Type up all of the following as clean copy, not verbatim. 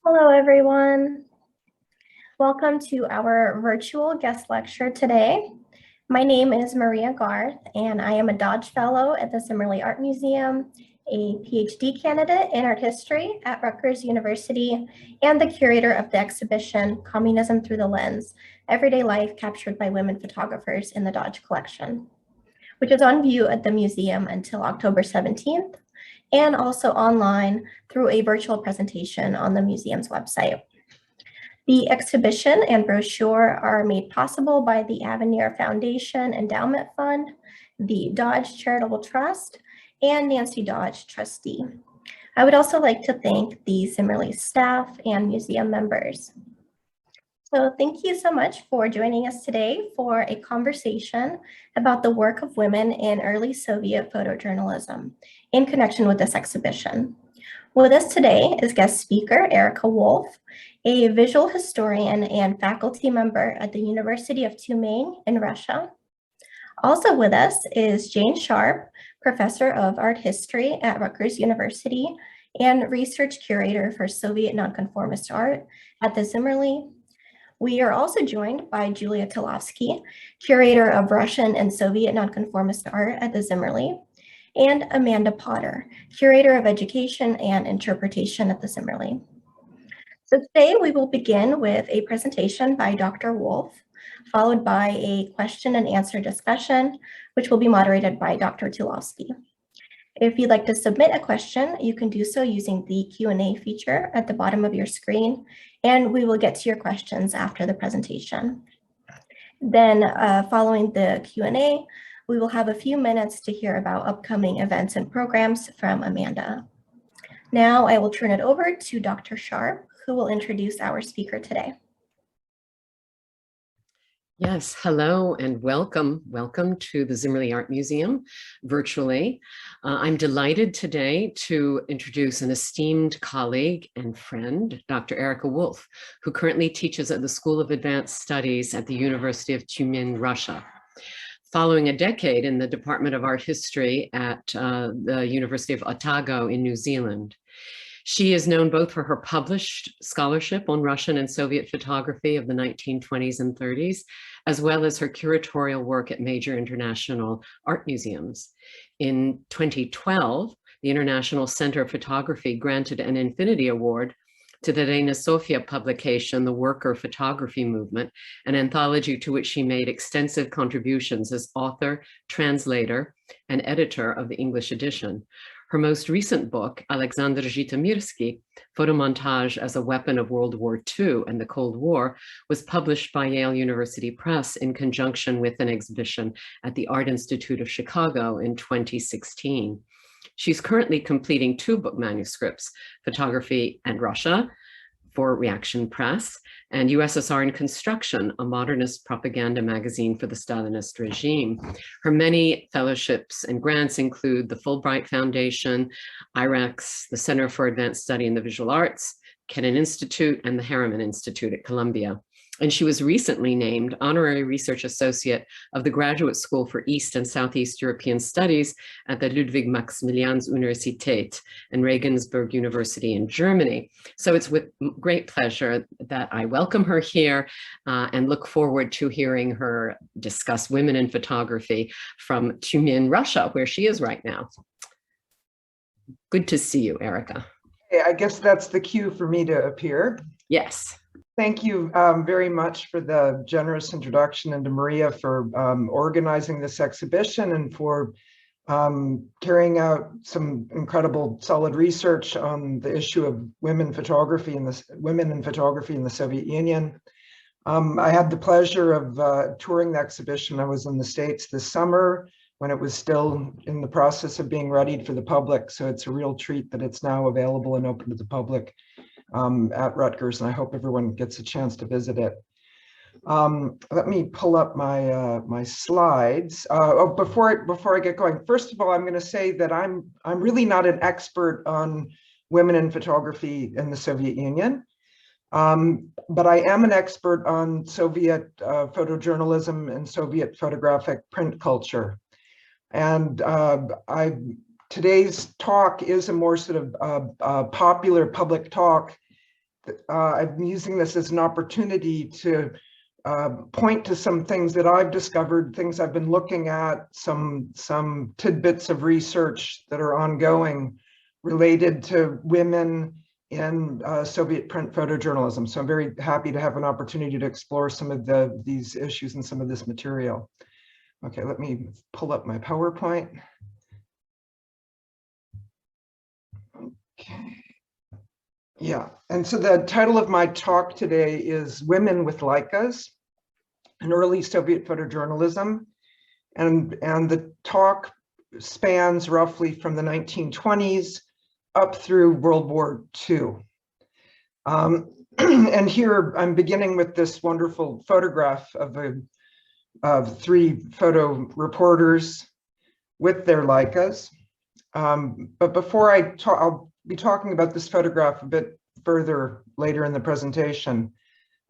Hello, everyone. Welcome to our virtual guest lecture today. My name is Maria Garth, and I am a Dodge Fellow at the Zimmerli Art Museum, a PhD candidate in art history at Rutgers University, and the curator of the exhibition Communism Through the Lens, Everyday Life Captured by Women Photographers in the Dodge Collection, which is on view at the museum until October 17th, and also online through a virtual presentation on the museum's website. The exhibition and brochure are made possible by the Evgeniia Foundation Endowment Fund, the Dodge Charitable Trust, and Nancy Dodge, trustee. I would also like to thank the Zimmerli staff and museum members. So thank you so much for joining us today for a conversation about the work of women in early Soviet photojournalism in connection with this exhibition. With us today is guest speaker Erika Wolf, a visual historian and faculty member at the University of Tyumen in Russia. Also with us is Jane Sharp, professor of art history at Rutgers University and research curator for Soviet nonconformist art at the Zimmerli. We are also joined by Julia Tilovsky, curator of Russian and Soviet nonconformist art at the Zimmerli, and Amanda Potter, curator of education and interpretation at the Zimmerli. So today we will begin with a presentation by Dr. Wolf, followed by a question and answer discussion, which will be moderated by Dr. Tilovsky. If you'd like to submit a question, you can do so using the Q&A feature at the bottom of your screen, and we will get to your questions after the presentation. Then following the Q&A, we will have a few minutes to hear about upcoming events and programs from Amanda. Now I will turn it over to Dr. Sharp, who will introduce our speaker today. Yes, hello and welcome. Welcome to the Zimmerli Art Museum virtually. I'm delighted today to introduce an esteemed colleague and friend, Dr. Erika Wolf, who currently teaches at the School of Advanced Studies at the University of Tyumen, Russia. Following a decade in the Department of Art History at the University of Otago in New Zealand. She is known both for her published scholarship on Russian and Soviet photography of the 1920s and 30s, as well as her curatorial work at major international art museums. In 2012, the International Center of Photography granted an Infinity Award to the Reina Sofia publication, The Worker Photography Movement, an anthology to which she made extensive contributions as author, translator, and editor of the English edition. Her most recent book, Aleksandr Rodchenko, Photomontage as a Weapon of World War II and the Cold War, was published by Yale University Press in conjunction with an exhibition at the Art Institute of Chicago in 2016. She's currently completing two book manuscripts, Photography and Russia, for Reaction Press, and USSR and Construction, a modernist propaganda magazine for the Stalinist regime. Her many fellowships and grants include the Fulbright Foundation, IREX, the Center for Advanced Study in the Visual Arts, Kennan Institute, and the Harriman Institute at Columbia. And she was recently named Honorary Research Associate of the Graduate School for East and Southeast European Studies at the Ludwig Maximilians Universität and Regensburg University in Germany. So it's with great pleasure that I welcome her here and look forward to hearing her discuss women in photography from Tyumen, Russia, where she is right now. Good to see you, Erika. Okay, I guess that's the cue for me to appear. Yes. Thank you very much for the generous introduction, and to Maria for organizing this exhibition and for carrying out some incredible solid research on the issue of women in photography in the Soviet Union. I had the pleasure of touring the exhibition. I was in the States this summer when it was still in the process of being readied for the public. So it's a real treat that it's now available and open to the public at Rutgers, and I hope everyone gets a chance to visit it. Let me pull up my my slides. Before I get going, first of all, I'm going to say that I'm really not an expert on women in photography in the Soviet Union, but I am an expert on Soviet photojournalism and Soviet photographic print culture. And today's talk is a more sort of popular public talk I'm using this as an opportunity to point to some things that I've discovered, things I've been looking at, some tidbits of research that are ongoing related to women in Soviet print photojournalism. So I'm very happy to have an opportunity to explore some of these issues and some of this material. Okay, let me pull up my PowerPoint. Okay. Yeah, and so the title of my talk today is Women with Leicas, an Early Soviet Photojournalism. And the talk spans roughly from the 1920s up through World War II. And here I'm beginning with this wonderful photograph of 3 photo reporters with their Leicas. But before I talk, I'll be talking about this photograph a bit further later in the presentation.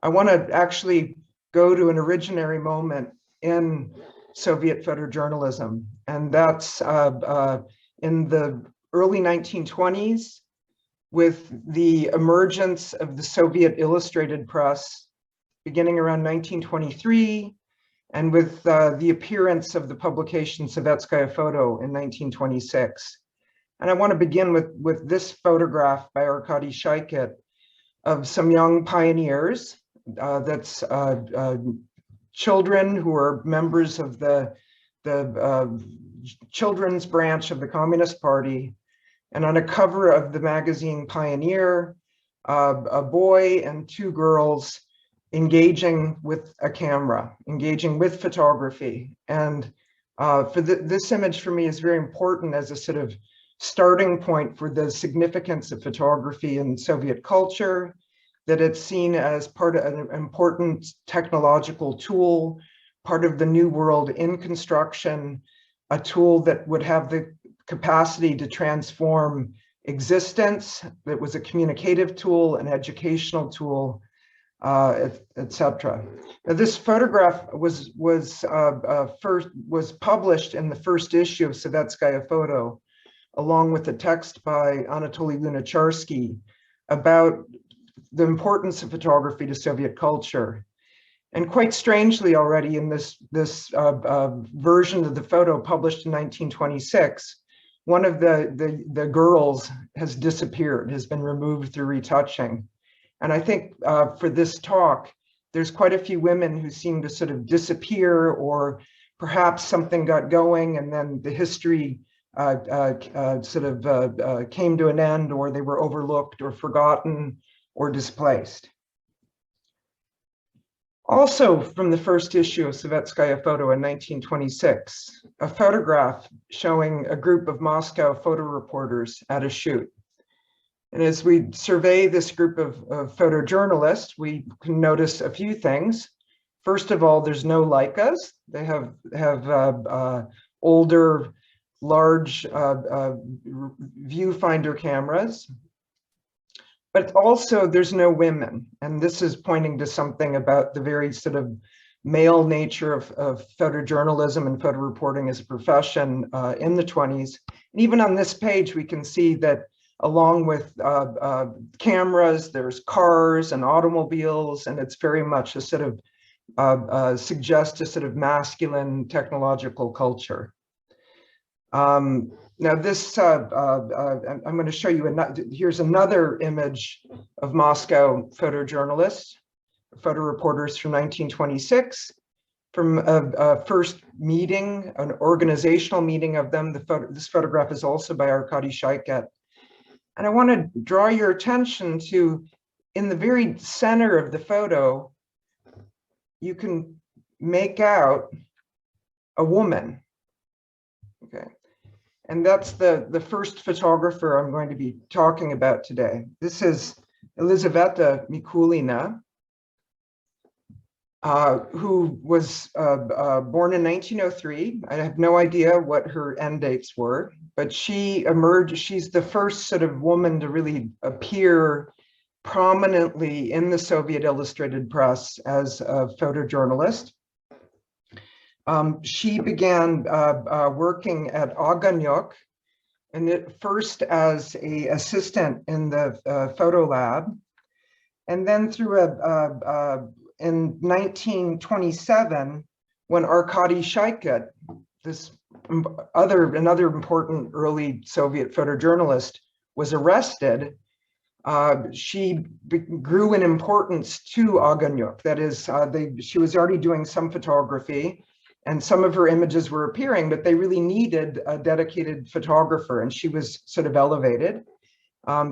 I want to actually go to an originary moment in Soviet photojournalism, and that's in the early 1920s with the emergence of the Soviet illustrated press beginning around 1923, and with the appearance of the publication Sovetskaya Photo in 1926. And I want to begin with this photograph by Arkady Shaiket of some young pioneers. That's children who are members of the children's branch of the Communist Party. And on a cover of the magazine Pioneer, a boy and 2 girls engaging with a camera, engaging with photography. And this image for me is very important as a sort of starting point for the significance of photography in Soviet culture, that it's seen as part of an important technological tool, part of the new world in construction, a tool that would have the capacity to transform existence, that was a communicative tool, an educational tool, etc. Now, this photograph was published in the first issue of Sovetskaya Photo, along with a text by Anatoly Lunacharsky about the importance of photography to Soviet culture. And quite strangely, already in this version of the photo published in 1926, one of the girls has disappeared, has been removed through retouching. And I think for this talk, there's quite a few women who seem to sort of disappear, or perhaps something got going and then the history sort of came to an end, or they were overlooked or forgotten or displaced. Also from the first issue of Sovetskaya Photo in 1926, a photograph showing a group of Moscow photo reporters at a shoot. And as we survey this group of photojournalists, we can notice a few things. First of all, there's no Leicas. They have older, large viewfinder cameras. But also there's no women. And this is pointing to something about the very sort of male nature of photojournalism and photo reporting as a profession in the 20s. And even on this page, we can see that along with cameras, there's cars and automobiles, and it's very much a sort of suggests a sort of masculine technological culture. Now this, I'm going to show you, here's another image of Moscow photojournalists, photo reporters from 1926, from a first meeting, an organizational meeting of them. This photograph is also by Arkady Shaiket. And I want to draw your attention to, in the very center of the photo, you can make out a woman. Okay. And that's the first photographer I'm going to be talking about today. This is Elizaveta Mikulina, who was born in 1903. I have no idea what her end dates were, but she emerged, she's the first sort of woman to really appear prominently in the Soviet illustrated press as a photojournalist. She began working at Aganyok, and first as an assistant in the photo lab. And then through in 1927, when Arkady Shaikat, another important early Soviet photojournalist, was arrested, she grew in importance to Aganyok. That is, she was already doing some photography, and some of her images were appearing, but they really needed a dedicated photographer, and she was sort of elevated.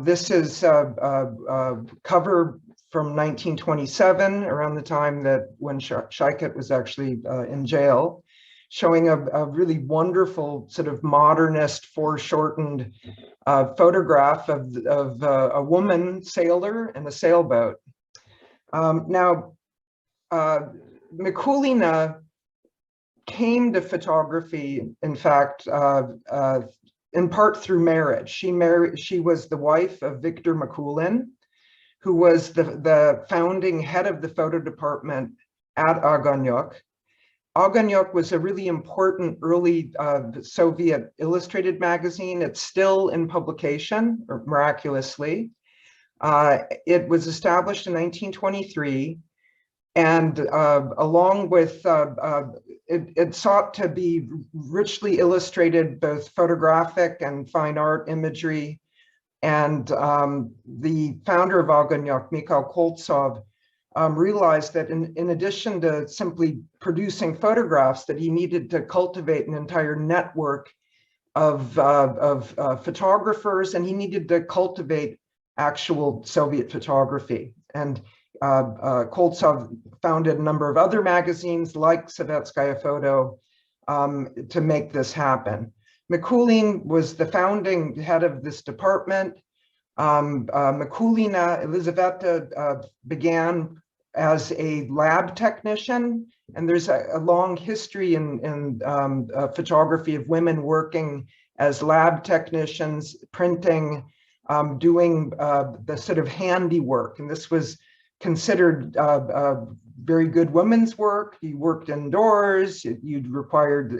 This is a cover from 1927, around the time that when Shaikat was actually in jail, showing a really wonderful sort of modernist foreshortened photograph of a woman sailor in a sailboat. Now, Mikulina came to photography, in fact, in part through marriage. She was the wife of Viktor Mikulin, who was the founding head of the photo department at Aganyok. Aganyok was a really important early Soviet illustrated magazine. It's still in publication, miraculously. It was established in 1923, and along with, it sought to be richly illustrated, both photographic and fine art imagery. And the founder of Aganyok, Mikhail Koltsov, realized that in addition to simply producing photographs, that he needed to cultivate an entire network of photographers, and he needed to cultivate actual Soviet photography. And Koltsov founded a number of other magazines like Sovetskaya Photo to make this happen. Mikulin was the founding head of this department. Mikulina, Elizaveta, began as a lab technician, and there's a long history in photography of women working as lab technicians, printing, doing the sort of handiwork, and this was considered very good women's work. You worked indoors. It required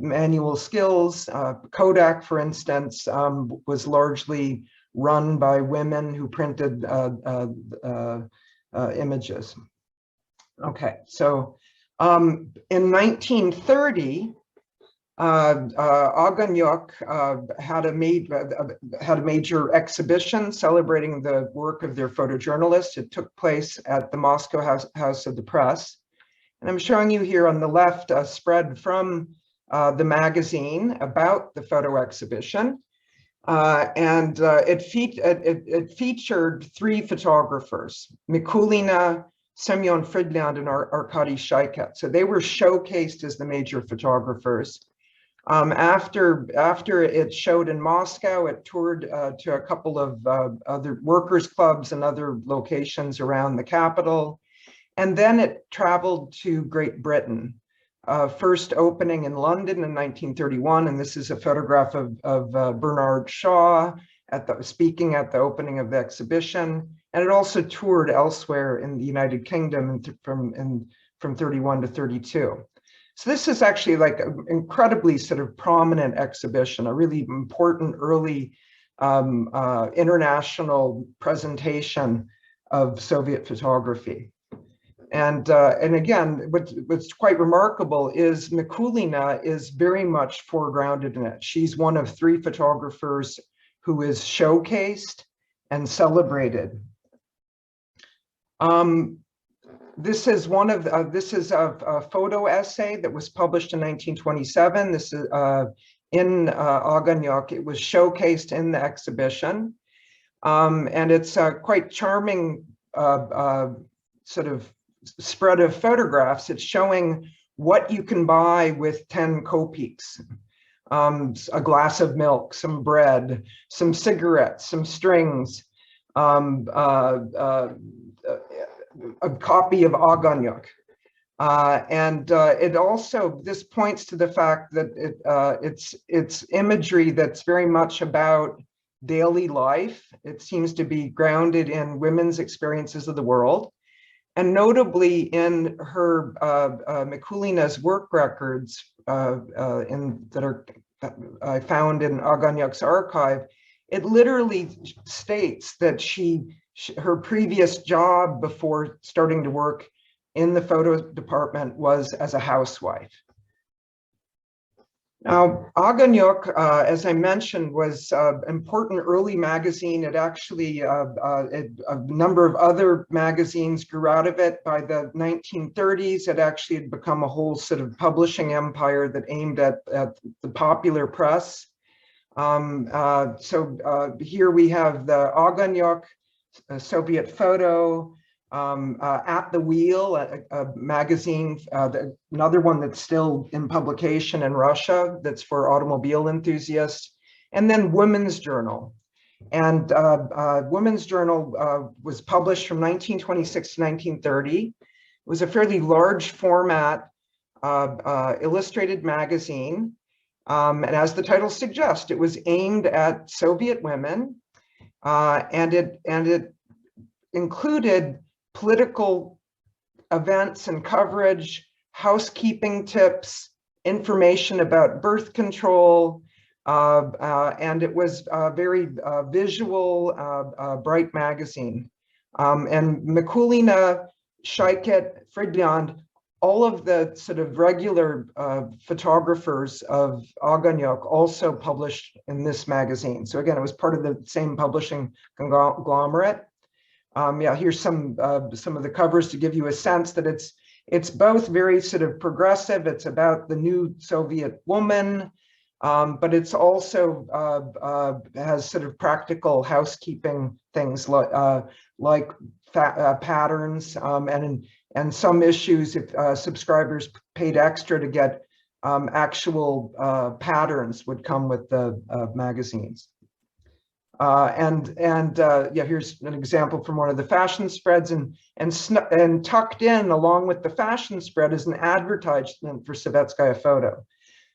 manual skills. Kodak, for instance, was largely run by women who printed images. Okay, so in 1930, Aganyok had a major exhibition celebrating the work of their photojournalists. It took place at the Moscow House of the Press. And I'm showing you here on the left a spread from the magazine about the photo exhibition. It featured three photographers, Mikulina, Semyon Fridland, and Arkady Shaikat. So they were showcased as the major photographers. After it showed in Moscow, it toured to a couple of other workers' clubs and other locations around the capital. And then it traveled to Great Britain, first opening in London in 1931. And this is a photograph of Bernard Shaw speaking at the opening of the exhibition. And it also toured elsewhere in the United Kingdom from 31 to 32. So this is actually like an incredibly sort of prominent exhibition, a really important early international presentation of Soviet photography. And again, what's quite remarkable is Mikulina is very much foregrounded in it. She's one of three photographers who is showcased and celebrated. This is a photo essay that was published in 1927. This is in Aganyok. It was showcased in the exhibition, and it's a quite charming sort of spread of photographs. It's showing what you can buy with 10 kopecks. A glass of milk, some bread, some cigarettes, some strings, a copy of Aganyok. It also, this points to the fact that it's imagery that's very much about daily life. It seems to be grounded in women's experiences of the world. And notably in her Mikulina's work records that I found in Aganyok's archive, it literally states that she her previous job before starting to work in the photo department was as a housewife. Now, Aganyok, as I mentioned, was an important early magazine. It actually, a number of other magazines grew out of it. By the 1930s, it actually had become a whole sort of publishing empire that aimed at the popular press. Here we have the Aganyok, Soviet Photo, At the Wheel, a magazine, another one that's still in publication in Russia that's for automobile enthusiasts, and then Women's Journal. And Women's Journal was published from 1926 to 1930. It was a fairly large format illustrated magazine. And as the title suggests, it was aimed at Soviet women, and it included political events and coverage, housekeeping tips, information about birth control, and it was a very visual, bright magazine. And Mikulina, Shaiket, Fridyan, all of the sort of regular photographers of Aganyok also published in this magazine. So again, it was part of the same publishing conglomerate. Yeah, here's some of the covers to give you a sense that it's both very sort of progressive. It's about the new Soviet woman, but it's also has sort of practical housekeeping things like patterns, and some issues if subscribers paid extra to get actual patterns would come with the magazines. Yeah, here's an example from one of the fashion spreads, and tucked in along with the fashion spread is an advertisement for Sovetskaya Photo.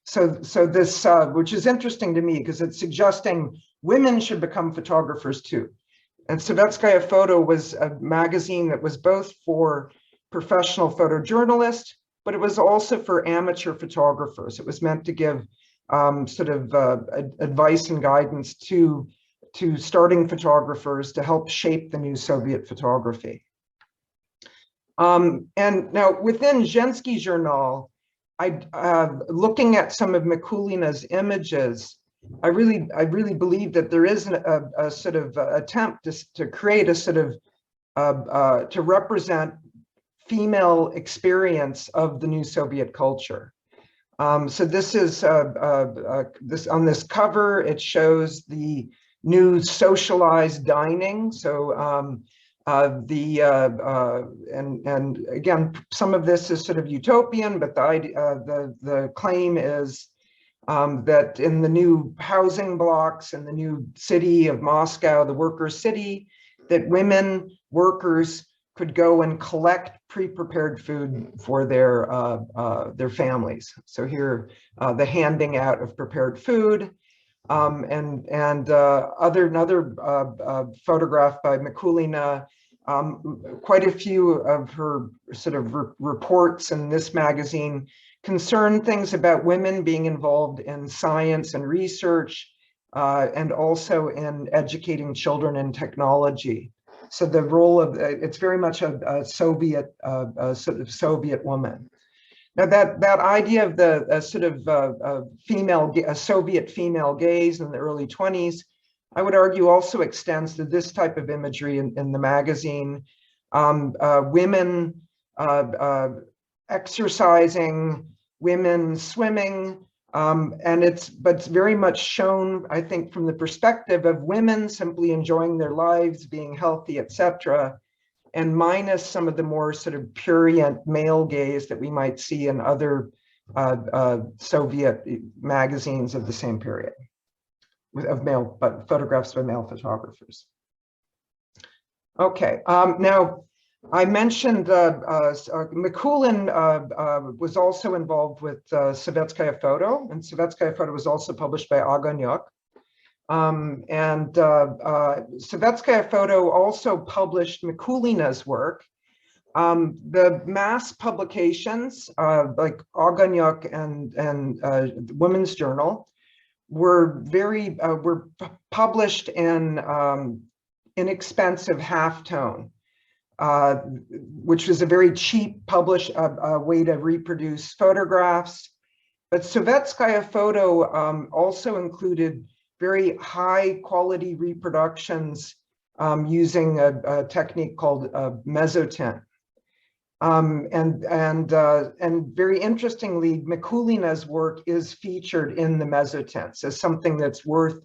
So this, which is interesting to me because it's suggesting women should become photographers too. And Sovetskaya Photo was a magazine that was both for professional photojournalists, but it was also for amateur photographers. It was meant to give sort of advice and guidance to starting photographers to help shape the new Soviet photography. And now within Zhensky Journal, looking at some of Mikulina's images, I really believe that there is a sort of attempt to create a sort of to represent female experience of the new Soviet culture. So this is on this cover, it shows the new socialized dining. So and again, some of this is sort of utopian, but the claim is that in the new housing blocks in the new city of Moscow, the worker city, that women workers could go and collect pre-prepared food for their families. So here, the handing out of prepared food, and another photograph by Mikulina. Quite a few of her sort of reports in this magazine concern things about women being involved in science and research, and also in educating children in technology. So the role of it's very much a Soviet sort of Soviet woman. Now that idea of the sort of Soviet female gaze in the early 20s, I would argue also extends to this type of imagery in the magazine. Women exercising, women swimming, and it's very much shown, I think, from the perspective of women simply enjoying their lives, being healthy, etc., and minus some of the more sort of prurient male gaze that we might see in other Soviet magazines of the same period, of photographs by male photographers. Okay, now I mentioned Mikulin was also involved with Sovetskaya Photo, and Sovetskaya Photo was also published by Aganyok. And Sovetskaya Photo also published Mikulina's work. The mass publications like Aganyok and Women's Journal were published in inexpensive halftone, which was a very cheap way to reproduce photographs. But Sovetskaya photo also included very high quality reproductions using a technique called mezzotint. And very interestingly, Mikulina's work is featured in the mezzotints as something that's worth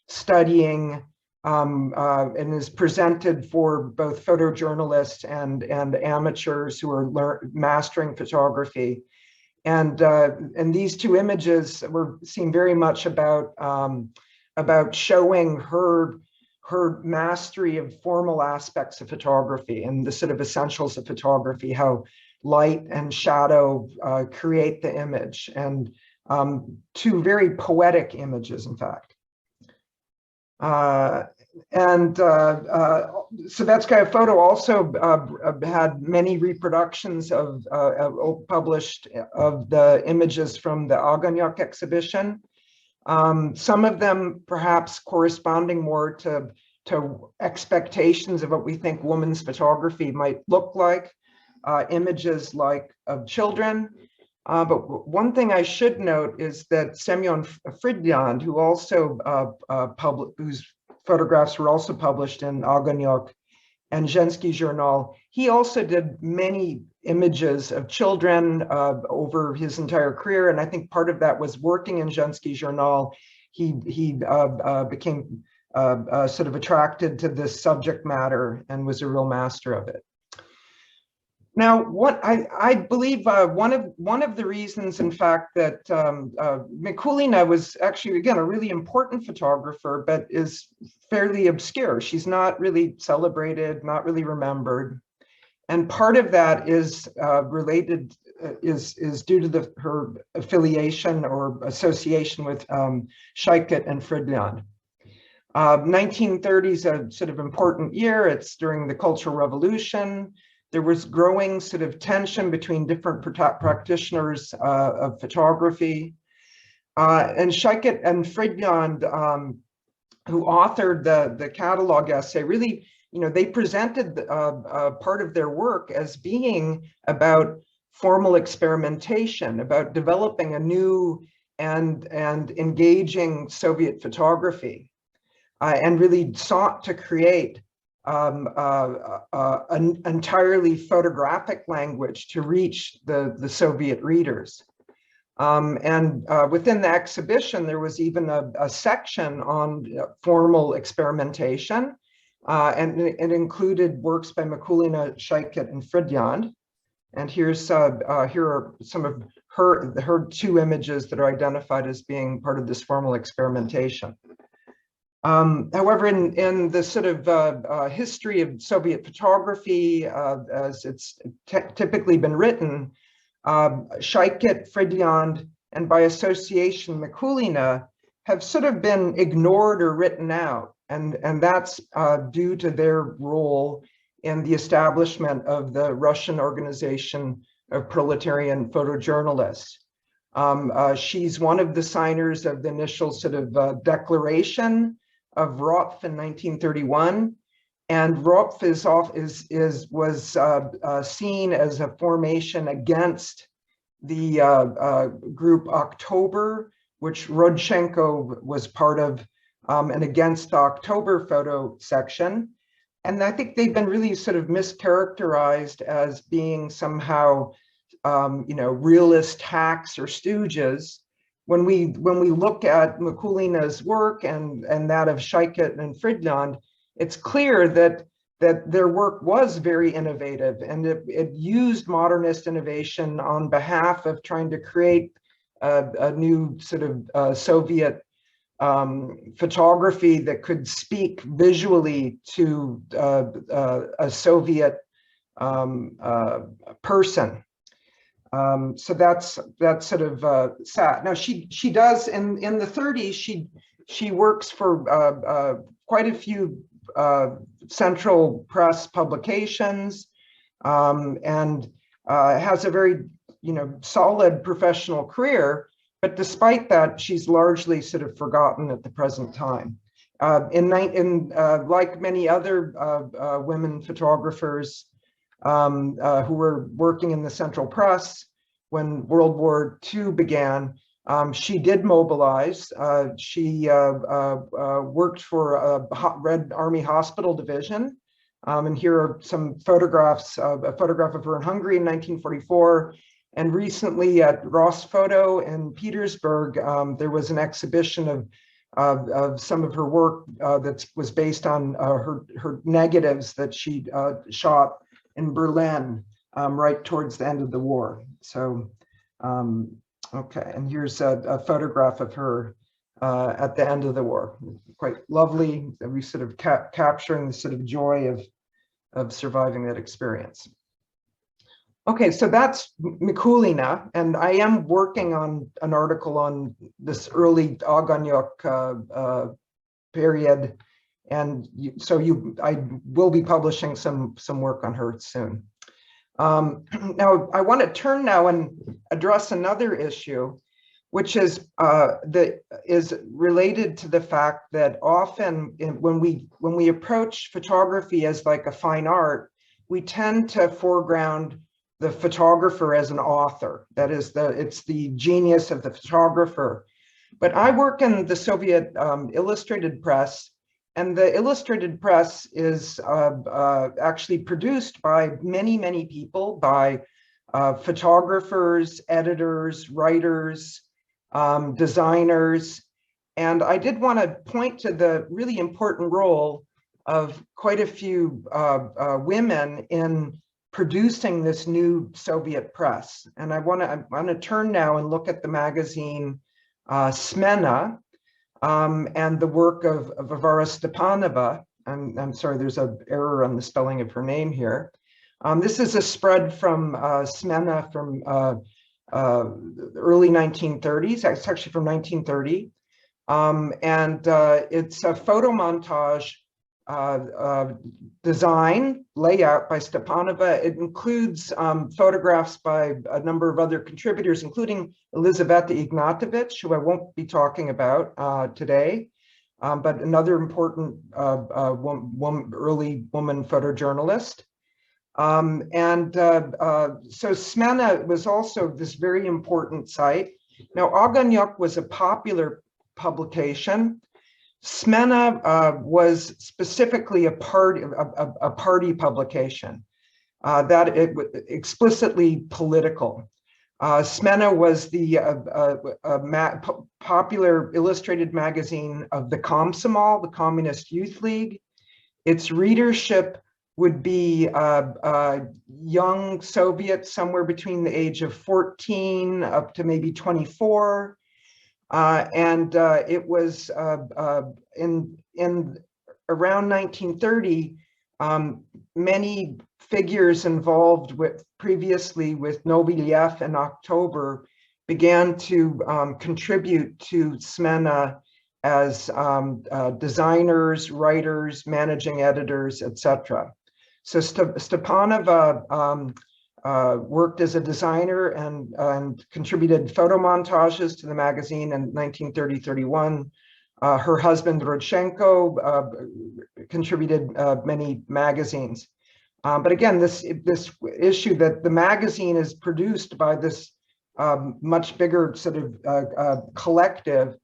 studying, and is presented for both photojournalists and amateurs who are mastering photography. And these two images seem very much about showing her mastery of formal aspects of photography and the sort of essentials of photography, how light and shadow create the image, and two very poetic images, in fact. Sovetskaya photo also had many reproductions published of the images from the Aganyok exhibition. Some of them perhaps corresponding more to expectations of what we think women's photography might look like, images like of children. But one thing I should note is that Semyon Fridland, who also whose photographs were also published in Aganyok and Zhensky journal, he also did many images of children over his entire career, and I think part of that was working in Zhensky journal. He became sort of attracted to this subject matter and was a real master of it. Now, what I believe one of the reasons, in fact, that Mikulina was actually, again, a really important photographer, but is fairly obscure. She's not really celebrated, not really remembered, and part of that is related is due to her affiliation or association with Shaikat and Fridland. 1930 is a sort of important year. It's during the Cultural Revolution. There was growing sort of tension between different practitioners of photography. And Shaikat and Fridland, who authored the catalog essay, really, they presented part of their work as being about formal experimentation, about developing a new and engaging Soviet photography, and really sought to create an entirely photographic language to reach the Soviet readers. Within the exhibition, there was even a section on formal experimentation, and it included works by Mikulina, Shaikat, and Fridland. And here are some of her two images that are identified as being part of this formal experimentation. However, in the sort of history of Soviet photography, as it's typically been written, Shaikat, Fridland, and by association Mikulina have sort of been ignored or written out, and that's due to their role in the establishment of the Russian Organization of Proletarian Photojournalists. She's one of the signers of the initial sort of declaration of Ropf in 1931, and Ropf was seen as a formation against the group October, which Rodchenko was part of, and against the October photo section. And I think they've been really sort of mischaracterized as being somehow, realist hacks or stooges. When we look at Mikulina's work and that of Shaikat and Fridland, it's clear that their work was very innovative, and it used modernist innovation on behalf of trying to create a new sort of Soviet photography that could speak visually to a Soviet person. So that's sort of sad. Now she does in the 30s. She works for quite a few central press publications, and has a very solid professional career. But despite that, she's largely sort of forgotten at the present time. Like many other women photographers who were working in the Central Press when World War II began, she did mobilize. She worked for a Red Army Hospital Division. And here are some photographs, a photograph of her in Hungary in 1944. And recently at Ross Photo in Petersburg, there was an exhibition of some of her work that was based on her negatives that she shot in Berlin right towards the end of the war. So, okay, and here's a photograph of her at the end of the war. Quite lovely. We sort of capturing the sort of joy of surviving that experience. Okay, so that's Mikulina, and I am working on an article on this early Aganyok period, and I will be publishing some work on her soon. Now, I want to turn now and address another issue, which is related to the fact that often when we approach photography as like a fine art, we tend to foreground the photographer as an author. That is, it's the genius of the photographer. But I work in the Soviet Illustrated Press, and the Illustrated Press is actually produced by many people, by photographers, editors, writers, designers. And I did want to point to the really important role of quite a few women in producing this new Soviet press. And I want to turn now and look at the magazine Smena and the work of Varvara Stepanova. I'm sorry, there's an error on the spelling of her name here. This is a spread from Smena from early 1930s. It's actually from 1930. And it's a photo montage design layout by Stepanova. It includes photographs by a number of other contributors, including Elizaveta Mikulina, who I won't be talking about today, but another important early woman photojournalist. So Smena was also this very important site. Now, Aganyok was a popular publication. Smena was specifically a party publication that it explicitly political. Smena was the popular illustrated magazine of the Komsomol, the Communist Youth League. Its readership would be young Soviets, somewhere between the age of 14 up to maybe 24. It was in around 1930, many figures involved previously with Novy Liev in October began to contribute to Smena as designers, writers, managing editors, etc. So Stepanova worked as a designer and contributed photo montages to the magazine in 1930-31. Her husband Rodchenko contributed many magazines. But again, this issue that the magazine is produced by this much bigger sort of collective,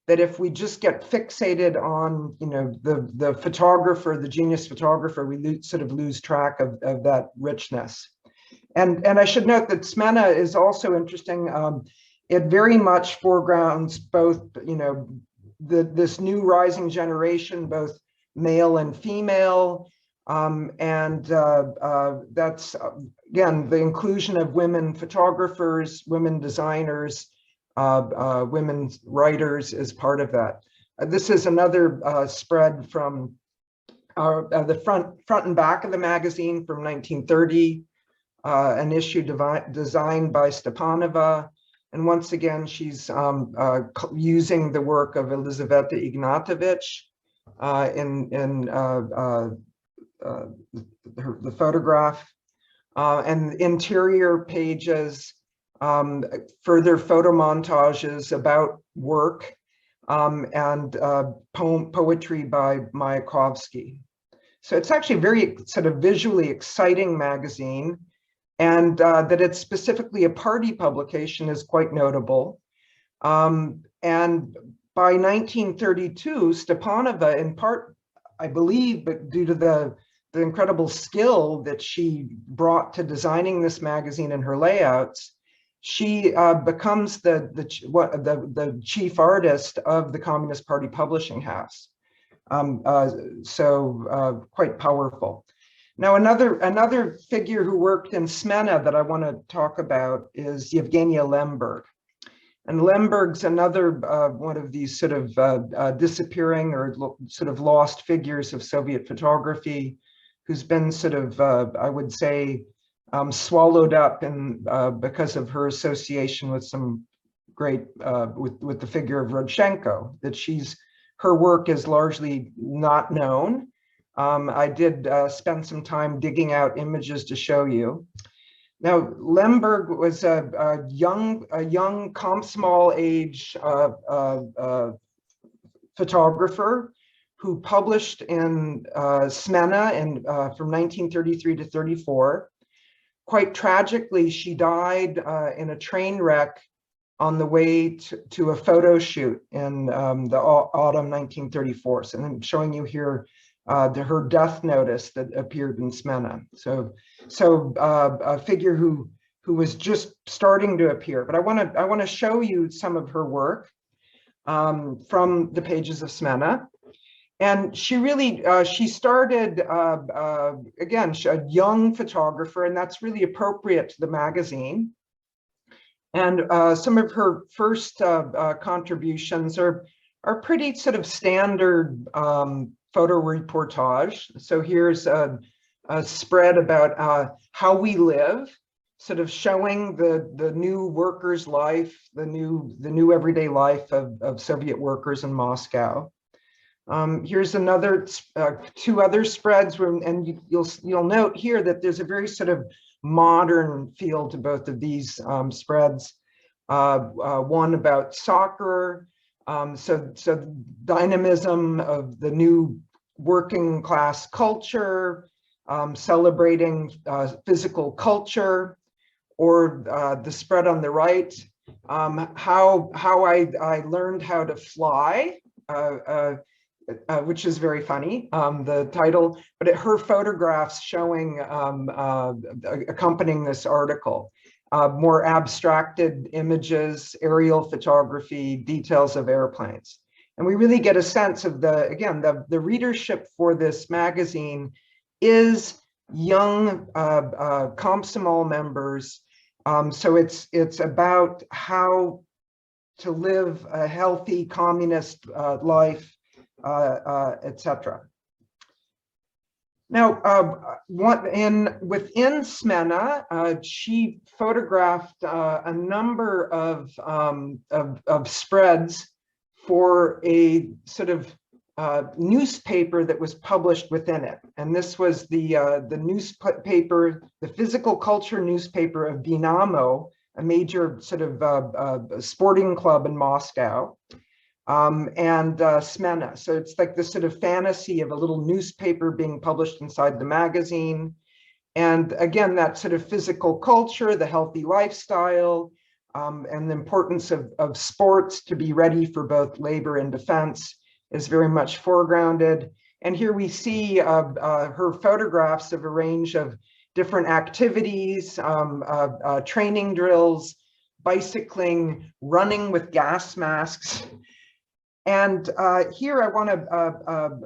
that if we just get fixated on the photographer, the genius photographer, we sort of lose track of that richness. And I should note that Smena is also interesting. It very much foregrounds both, this new rising generation, both male and female, that's again the inclusion of women photographers, women designers, women writers is part of that. This is another spread from the front and back of the magazine from 1930. An issue designed by Stepanova, and once again she's using the work of Elizaveta Mikulina in the photograph, and interior pages, further photo montages about work, and poetry by Mayakovsky. So it's actually a very sort of visually exciting magazine, and that it's specifically a party publication is quite notable. And by 1932, Stepanova, in part, I believe, but due to the incredible skill that she brought to designing this magazine and her layouts, she becomes the chief artist of the Communist Party publishing house. So quite powerful. Now, another figure who worked in Smena that I want to talk about is Evgeniia Lemberg. And Lemberg's another one of these sort of disappearing or sort of lost figures of Soviet photography, who's been sort of, I would say, swallowed up in because of her association with some great with the figure of Rodchenko. That her work is largely not known. I did spend some time digging out images to show you. Now, Lemberg was a young Komsomol age photographer who published in Smena from 1933 to 34. Quite tragically, she died in a train wreck on the way to a photo shoot in the autumn 1934. So I'm showing you here her death notice that appeared in Smena. So a figure who was just starting to appear. But I want to show you some of her work from the pages of Smena. And she really, she started, again, a young photographer, and that's really appropriate to the magazine. And some of her first contributions are pretty sort of standard photo reportage. So here's a spread about how we live, sort of showing the new workers' life, the new everyday life of Soviet workers in Moscow. Here's another two other spreads, and you'll note here that there's a very sort of modern feel to both of these spreads. One about soccer, so dynamism of the new working class culture, celebrating physical culture, or the spread on the right, how I learned how to fly. Which is very funny, the title, but her photographs showing, accompanying this article, more abstracted images, aerial photography, details of airplanes. And we really get a sense of the readership for this magazine is young Komsomol members. So it's about how to live a healthy communist life, etc. Now, within Smena, she photographed a number of spreads for a sort of newspaper that was published within it, and this was the newspaper, the physical culture newspaper of Dinamo, a major sort of sporting club in Moscow. And Smena. So it's like this sort of fantasy of a little newspaper being published inside the magazine. And again, that sort of physical culture, the healthy lifestyle, and the importance of sports to be ready for both labor and defense is very much foregrounded. And here we see her photographs of a range of different activities, training drills, bicycling, running with gas masks. And here I want to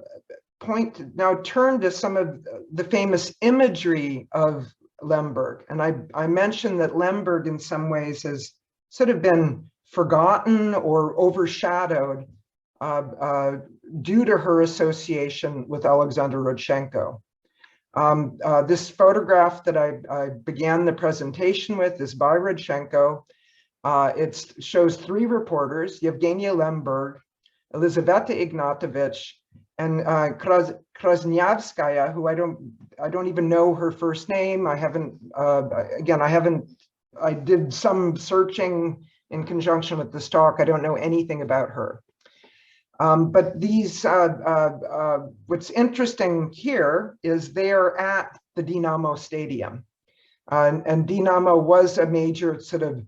turn to some of the famous imagery of Lemberg. And I mentioned that Lemberg in some ways has sort of been forgotten or overshadowed due to her association with Aleksandr Rodchenko. This photograph that I began the presentation with is by Rodchenko. It shows three reporters, Evgeniia Lemberg, Elizaveta Ignatovich, and Krasnyavskaya, who I don't even know her first name. I did some searching in conjunction with this talk. I don't know anything about her. But these, what's interesting here is they are at the Dinamo Stadium. And Dinamo was a major sort of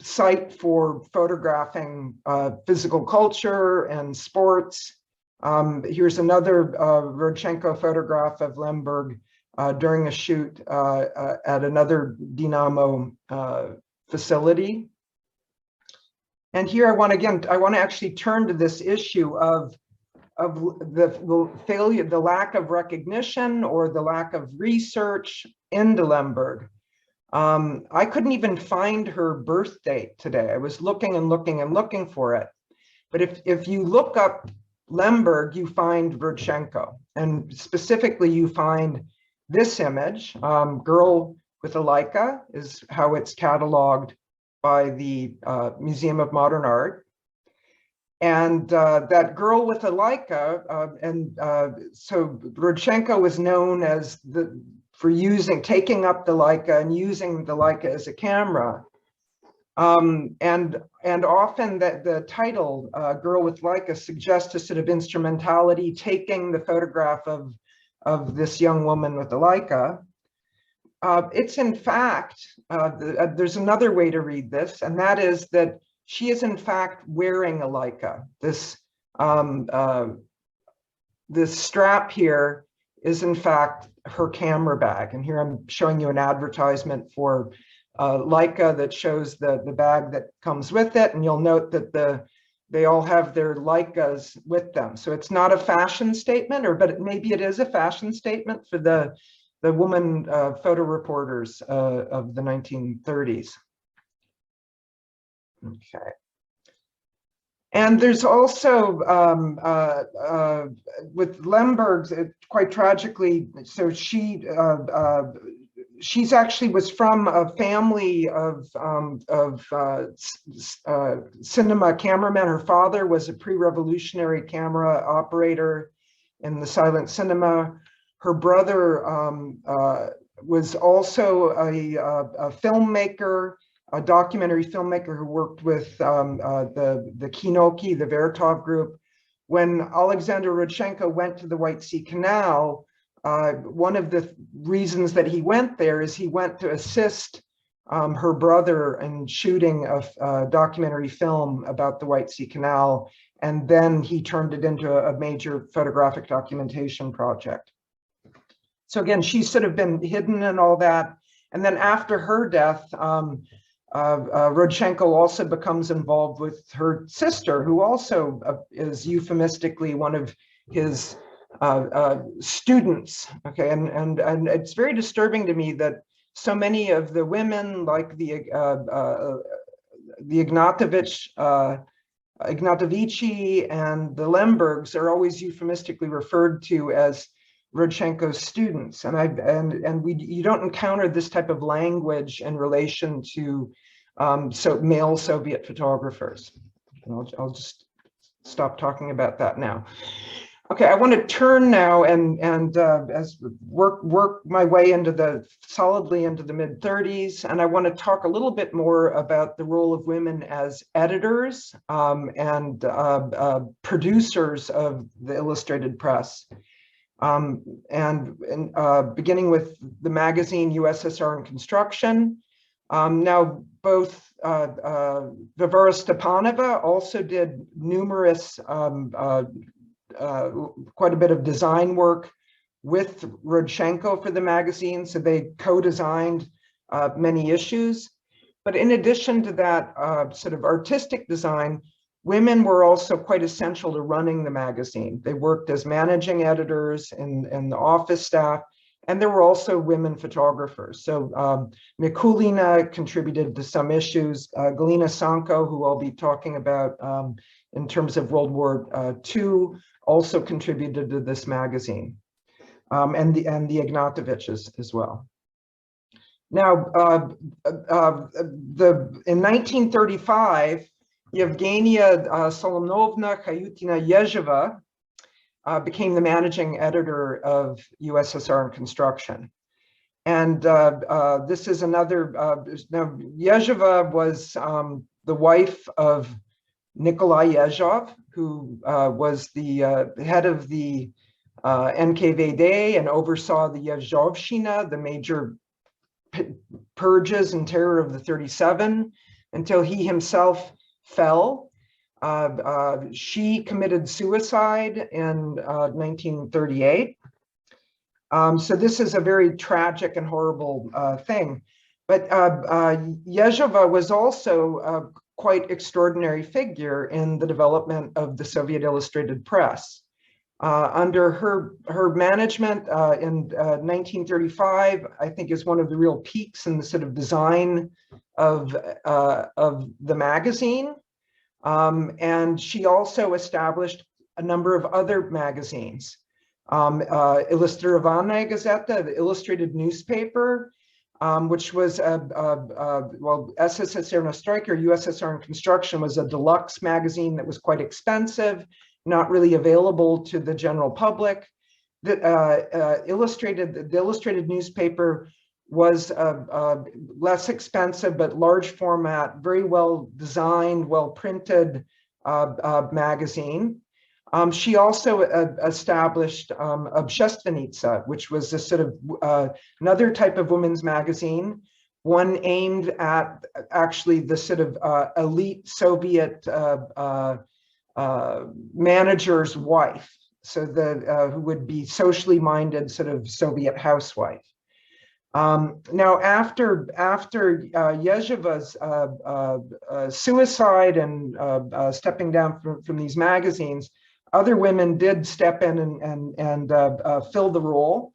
site for photographing physical culture and sports. Here's another Rodchenko photograph of Lemberg during a shoot at another Dinamo facility. And here I want to actually turn to this issue of the failure, the lack of recognition or the lack of research into Lemberg. I couldn't even find her birth date today. I was looking and looking and looking for it. But if you look up Lemberg, you find Rodchenko, and specifically you find this image, girl with a Leica is how it's cataloged by the Museum of Modern Art. And that girl with a Leica, so Rodchenko was known as for taking up the Leica and using the Leica as a camera. And often the title, Girl with Leica, suggests a sort of instrumentality, taking the photograph of this young woman with the Leica. It's in fact, there's another way to read this, and that is that she is in fact wearing a Leica. This strap here is in fact her camera bag. And here I'm showing you an advertisement for Leica that shows the bag that comes with it. And you'll note that they all have their Leicas with them. So it's not a fashion statement, but maybe it is a fashion statement for the woman photo reporters of the 1930s. Okay. And there's also, with Lemberg, quite tragically, so she's actually was from a family of cinema cameramen. Her father was a pre-revolutionary camera operator in the silent cinema. Her brother was also a filmmaker, a documentary filmmaker who worked with the Kinoki, the Vertov group. When Aleksandr Rodchenko went to the White Sea Canal, one of the reasons that he went there is he went to assist her brother in shooting a documentary film about the White Sea Canal, and then he turned it into a major photographic documentation project. So again, she's sort of been hidden and all that. And then after her death, Rodchenko also becomes involved with her sister, who also is euphemistically one of his students. Okay, and it's very disturbing to me that so many of the women, like the Ignatovici and the Lembergs, are always euphemistically referred to as Rodchenko's students, you don't encounter this type of language in relation to male Soviet photographers. And I'll just stop talking about that now. Okay, I want to turn now and as work my way solidly into the mid-30s, and I want to talk a little bit more about the role of women as editors and producers of the illustrated press. Beginning with the magazine USSR and Construction. Now, both Varvara Stepanova also did numerous, quite a bit of design work with Rodchenko for the magazine, so they co-designed many issues. But in addition to that sort of artistic design, women were also quite essential to running the magazine. They worked as managing editors and the office staff, and there were also women photographers. So Mikulina contributed to some issues. Galina San'ko, who I'll be talking about in terms of World War II, also contributed to this magazine, and the Ignatoviches as well. Now, in 1935, Evgeniia Solinovna Ezhova became the managing editor of USSR and Construction. And this is another, now Ezhova was the wife of Nikolai Ezhov, who was the head of the NKVD and oversaw the Yezhovshchina, the major purges and terror of the 37, until he himself fell. She committed suicide in 1938. So this is a very tragic and horrible thing. But Ezhova was also a quite extraordinary figure in the development of the Soviet Illustrated Press. Under her management in 1935, I think is one of the real peaks in the sort of design of the magazine. And she also established a number of other magazines. Illustrativana Gazeta, the illustrated newspaper, which was well, SSSR Nastroyka, USSR and Construction, was a deluxe magazine that was quite expensive, not really available to the general public. The illustrated newspaper was less expensive, but large format, very well designed, well printed magazine. She also established Obshestvenitsa, which was a sort of another type of women's magazine, one aimed at actually the sort of elite Soviet manager's wife, so who would be socially minded sort of Soviet housewife. Now, after Ezhova's suicide and stepping down from these magazines, other women did step in and fill the role.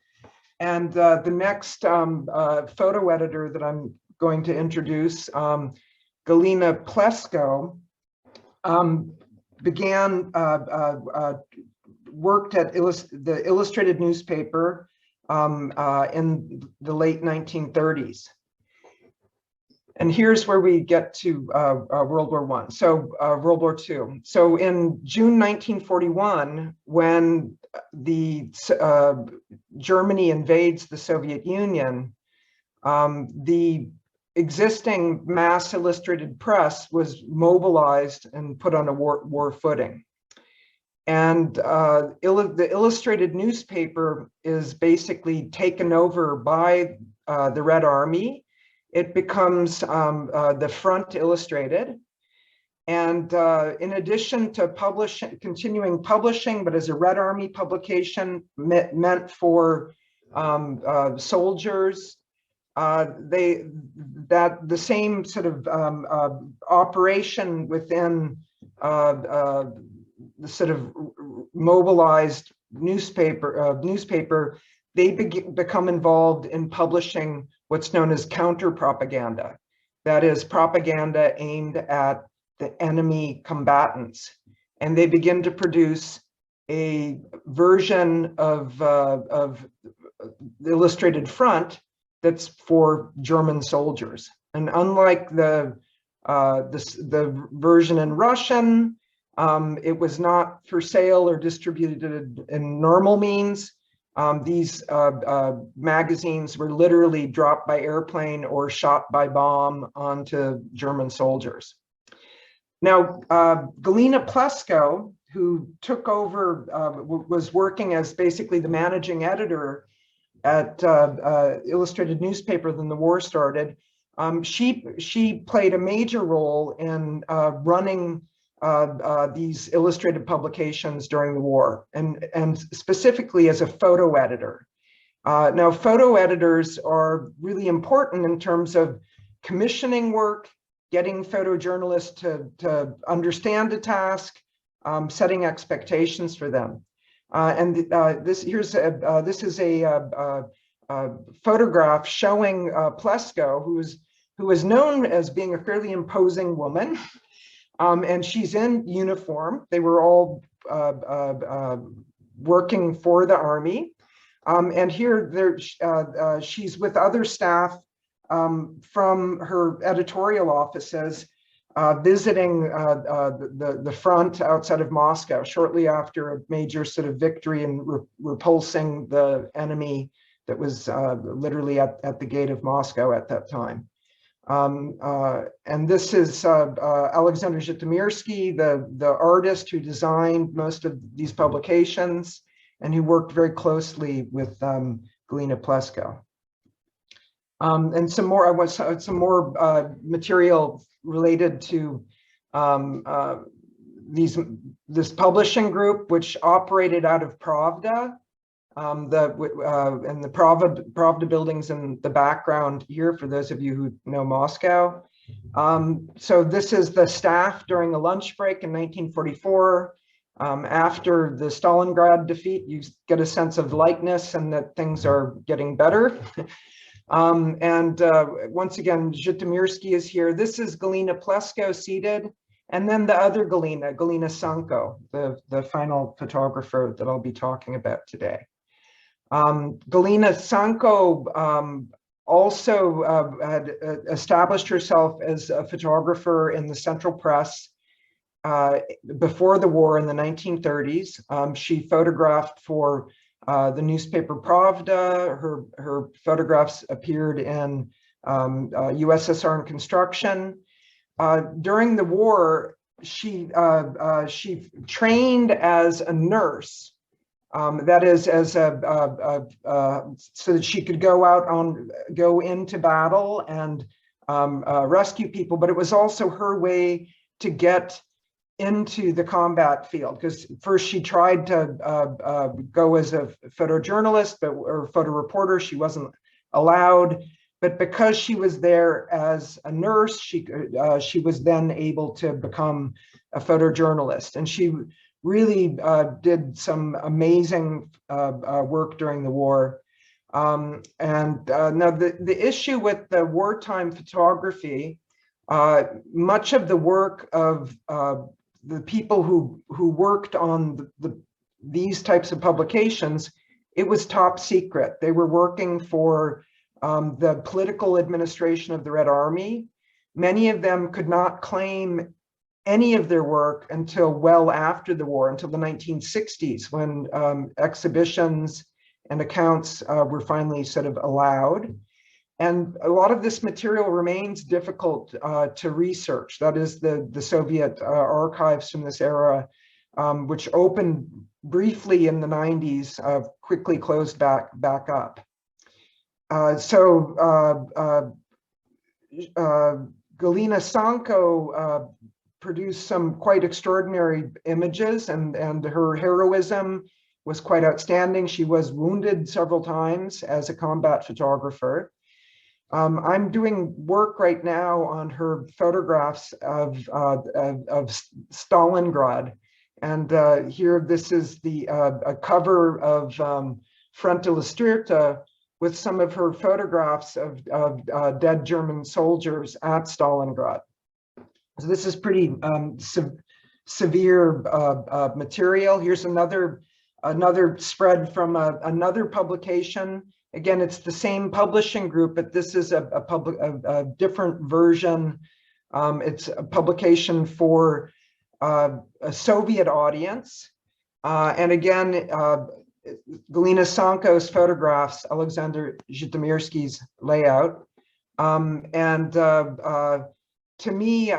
And the next photo editor that I'm going to introduce, Galina Plesko, worked at the illustrated newspaper in the late 1930s. And here's where we get to World War I. So World War II. So in June 1941, when Germany invades the Soviet Union, the existing mass illustrated press was mobilized and put on a war footing. And the illustrated newspaper is basically taken over by the Red Army. It becomes the Front Illustrated. And in addition to continuing publishing, but as a Red Army publication meant for soldiers, the same sort of operation within the sort of mobilized newspaper, they become involved in publishing what's known as counter propaganda. That is propaganda aimed at the enemy combatants. And they begin to produce a version of the Illustrated Front that's for German soldiers. And unlike the version in Russian, it was not for sale or distributed in normal means. These magazines were literally dropped by airplane or shot by bomb onto German soldiers. Now, Galina Plesko, who took over, was working as basically the managing editor at Illustrated Newspaper when the war started. She played a major role in running these illustrated publications during the war, and specifically as a photo editor. Now, photo editors are really important in terms of commissioning work, getting photojournalists to understand the task, setting expectations for them. This is a photograph showing Plesko, who is known as being a fairly imposing woman. And she's in uniform. They were all working for the army. And here she's with other staff from her editorial offices visiting the front outside of Moscow shortly after a major sort of victory and repulsing the enemy that was literally at the gate of Moscow at that time. And this is Aleksandr Zhitomirsky, the artist who designed most of these publications and who worked very closely with Galina Plesko. And some more, I want some more material related to this publishing group, which operated out of Pravda, and the Pravda buildings in the background here, for those of you who know Moscow. So this is the staff during the lunch break in 1944. After the Stalingrad defeat, you get a sense of lightness and that things are getting better. Once again, Zhitomirsky is here. This is Galina Plesko seated, and then the other Galina, Galina San'ko, the final photographer that I'll be talking about today. Galina San'ko also had established herself as a photographer in the Central Press before the war in the 1930s. She photographed for the newspaper Pravda. Her photographs appeared in USSR and Construction. During the war, she trained as a nurse. That is, as so that she could go into battle and rescue people. But it was also her way to get into the combat field, because first she tried to go as a photojournalist, or photo reporter. She wasn't allowed, but because she was there as a nurse, she was then able to become a photojournalist, and she really did some amazing work during the war. Now the issue with the wartime photography, much of the work of the people who worked on these types of publications, it was top secret. They were working for the political administration of the Red Army. Many of them could not claim any of their work until well after the war, until the 1960s, when exhibitions and accounts were finally sort of allowed. And a lot of this material remains difficult to research. That is, the Soviet archives from this era, which opened briefly in the 90s, quickly closed back up. Galina San'ko produced some quite extraordinary images, and her heroism was quite outstanding. She was wounded several times as a combat photographer. I'm doing work right now on her photographs of Stalingrad, and here this is a cover of Front Illustrata with some of her photographs of dead German soldiers at Stalingrad. So this is pretty severe material. Here's another spread from another publication. Again, it's the same publishing group, but this is a different version. It's a publication for a Soviet audience. And again, Galina San'ko's photographs, Aleksandr Zhitomirsky's layout. To me,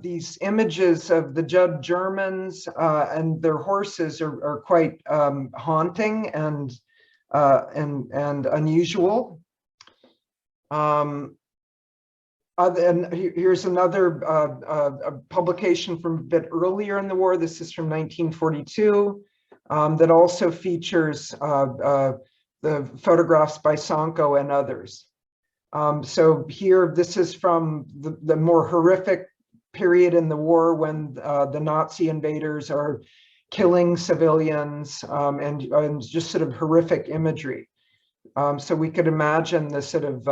these images of the dead Germans and their horses are quite haunting and unusual. And here's another publication from a bit earlier in the war. This is from 1942, that also features the photographs by San'ko and others. So here, this is from the more horrific period in the war, when the Nazi invaders are killing civilians, and just sort of horrific imagery. So we could imagine the sort of,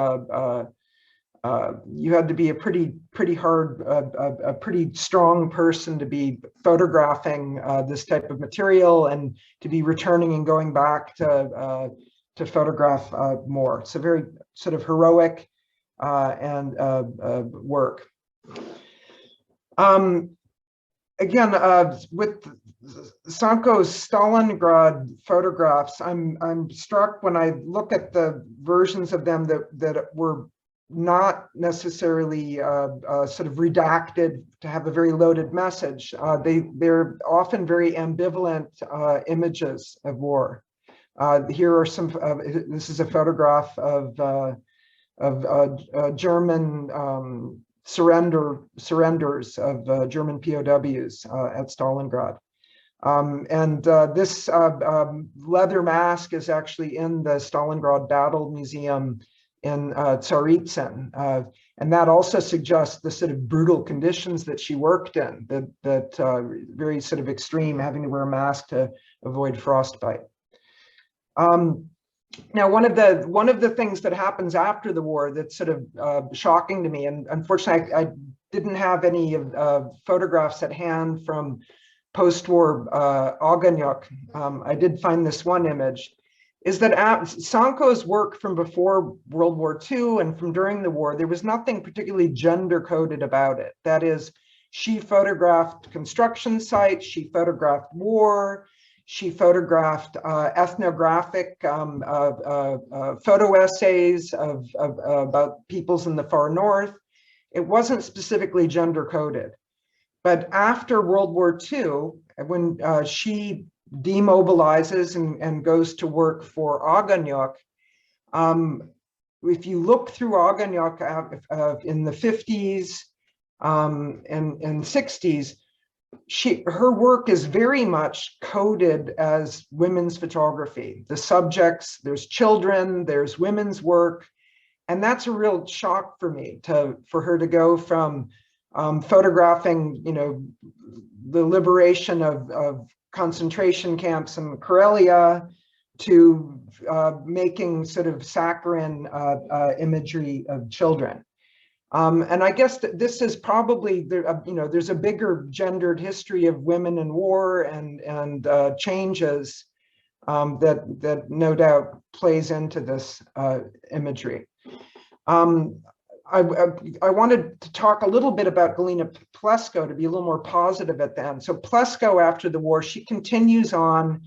you had to be a pretty strong person to be photographing this type of material, and to be returning and going back to photograph more. So very sort of heroic and work. Again, with San'ko's Stalingrad photographs, I'm struck when I look at the versions of them that were not necessarily sort of redacted to have a very loaded message. They're often very ambivalent images of war. Here are some, this is a photograph of German surrenders of German POWs at Stalingrad. This leather mask is actually in the Stalingrad Battle Museum in Tsaritsyn. And that also suggests the sort of brutal conditions that she worked in, that very sort of extreme, having to wear a mask to avoid frostbite. Now, one of the things that happens after the war that's sort of shocking to me, and unfortunately I didn't have any photographs at hand from post-war Aganyok. I did find this one image, is that San'ko's work from before World War II and from during the war, there was nothing particularly gender-coded about it. That is, she photographed construction sites, she photographed war, she photographed ethnographic photo essays about peoples in the far north. It wasn't specifically gender-coded. But after World War II, when she demobilizes and goes to work for Aganyok, if you look through Aganyok in the 50s and 60s, her work is very much coded as women's photography. The subjects, there's children, there's women's work, and that's a real shock for me for her to go from photographing, the liberation of concentration camps in Karelia to making sort of saccharine imagery of children. And I guess that this is probably, there's a bigger gendered history of women in war and changes that no doubt plays into this imagery. I wanted to talk a little bit about Galina Plesko to be a little more positive at the end. So Plesko, after the war, she continues on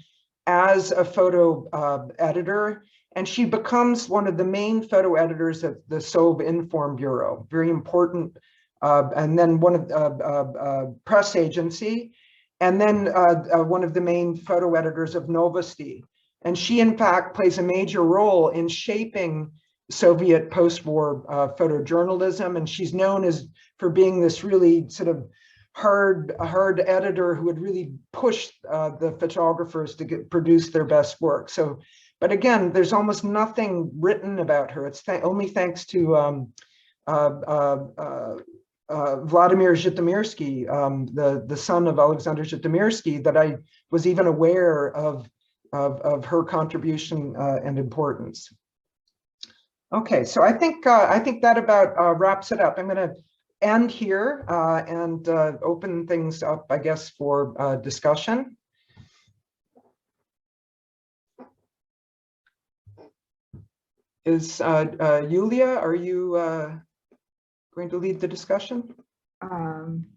as a photo editor, and she becomes one of the main photo editors at the Sovinform Bureau, very important, and then one of the press agency, and then one of the main photo editors of Novosti. And she, in fact, plays a major role in shaping Soviet post-war photojournalism, and she's known for being this really sort of hard editor who would really push the photographers to produce their best work. So, but again, there's almost nothing written about her. It's only thanks to Vladimir Zhytomyrsky, the son of Aleksandr Zhytomyrsky, that I was even aware of her contribution and importance. Okay, so I think that about wraps it up. I'm going to end here and open things up, I guess, for discussion. Is Yulia, are you going to lead the discussion?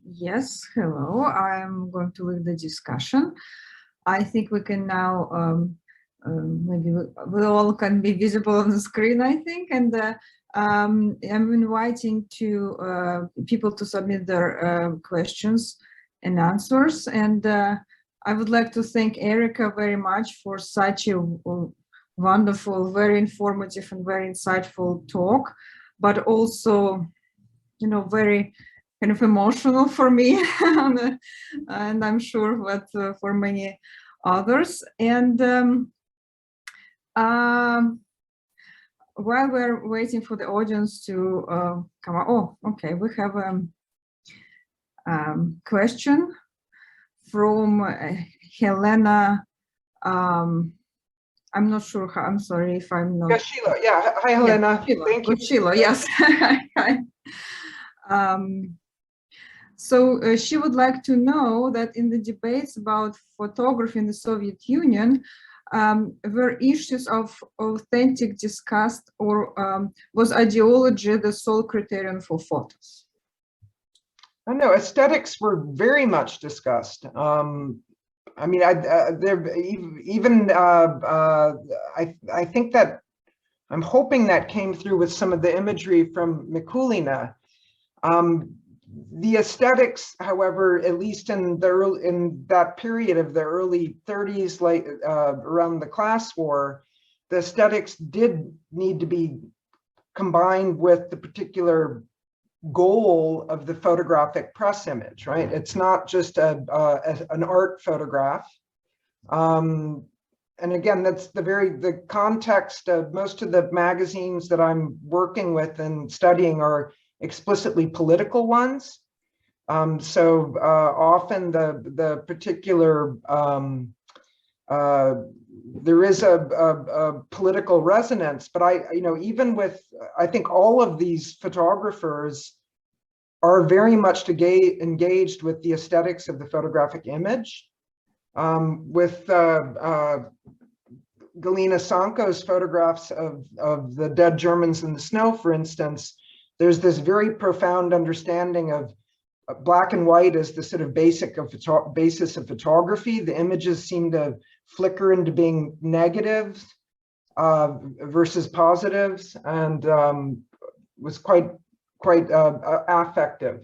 Yes, hello. I'm going to lead the discussion. I think we can now maybe we all can be visible on the screen, I think, and I'm inviting people to submit their questions and answers, and I would like to thank Erika very much for such a wonderful, very informative and very insightful talk, but also, very kind of emotional for me, and I'm sure that for many others. And while we're waiting for the audience to come out, oh, okay, we have a question from Helena. I'm not sure how, I'm sorry if I'm not. Yeah, Sheila, yeah, hi Helena, Sheila. thank you. Sheila, yes. Hi. So she would like to know that in the debates about photography in the Soviet Union, were issues of authentic discussed, or was ideology the sole criterion for photos? I know aesthetics were very much discussed. I mean, I think that I'm hoping that came through with some of the imagery from Mikulina. The aesthetics, however, at least in that period of the early 30s, like around the class war, the aesthetics did need to be combined with the particular goal of the photographic press image, right? It's not just an art photograph. And again, that's the context of most of the magazines that I'm working with and studying are explicitly political ones. So often the particular, there is a political resonance, but even with, I think all of these photographers are very much engaged with the aesthetics of the photographic image. With Galina San'ko's photographs of the dead Germans in the snow, for instance, there's this very profound understanding of black and white as the sort of basis of photography. The images seem to flicker into being negatives versus positives, and was quite affective.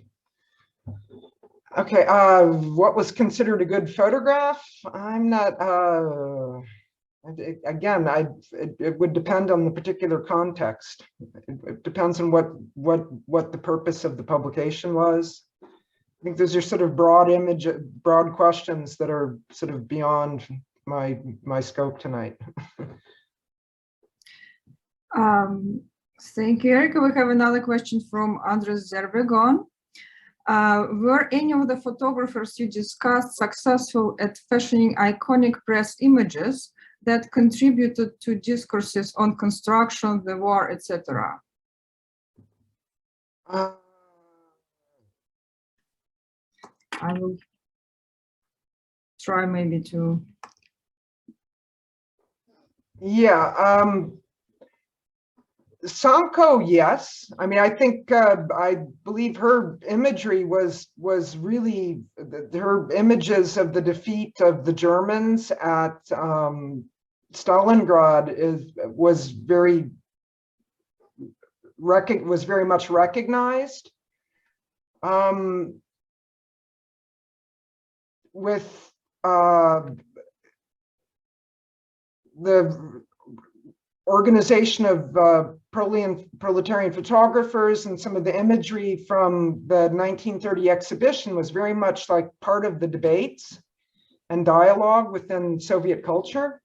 Okay, what was considered a good photograph? I'm not, again, it would depend on the particular context. It depends on what the purpose of the publication was. I think those are sort of broad questions that are sort of beyond my scope tonight. Thank you, Erika. We have another question from Andres Zerbegon. Were any of the photographers you discussed successful at fashioning iconic press images that contributed to discourses on construction, the war, etc.? I will try maybe to. Yeah, San'ko, yes. I mean, I think I believe her imagery was really her images of the defeat of the Germans at Stalingrad was very much recognized. With the organization of proletarian photographers and some of the imagery from the 1930 exhibition was very much like part of the debates and dialogue within Soviet culture.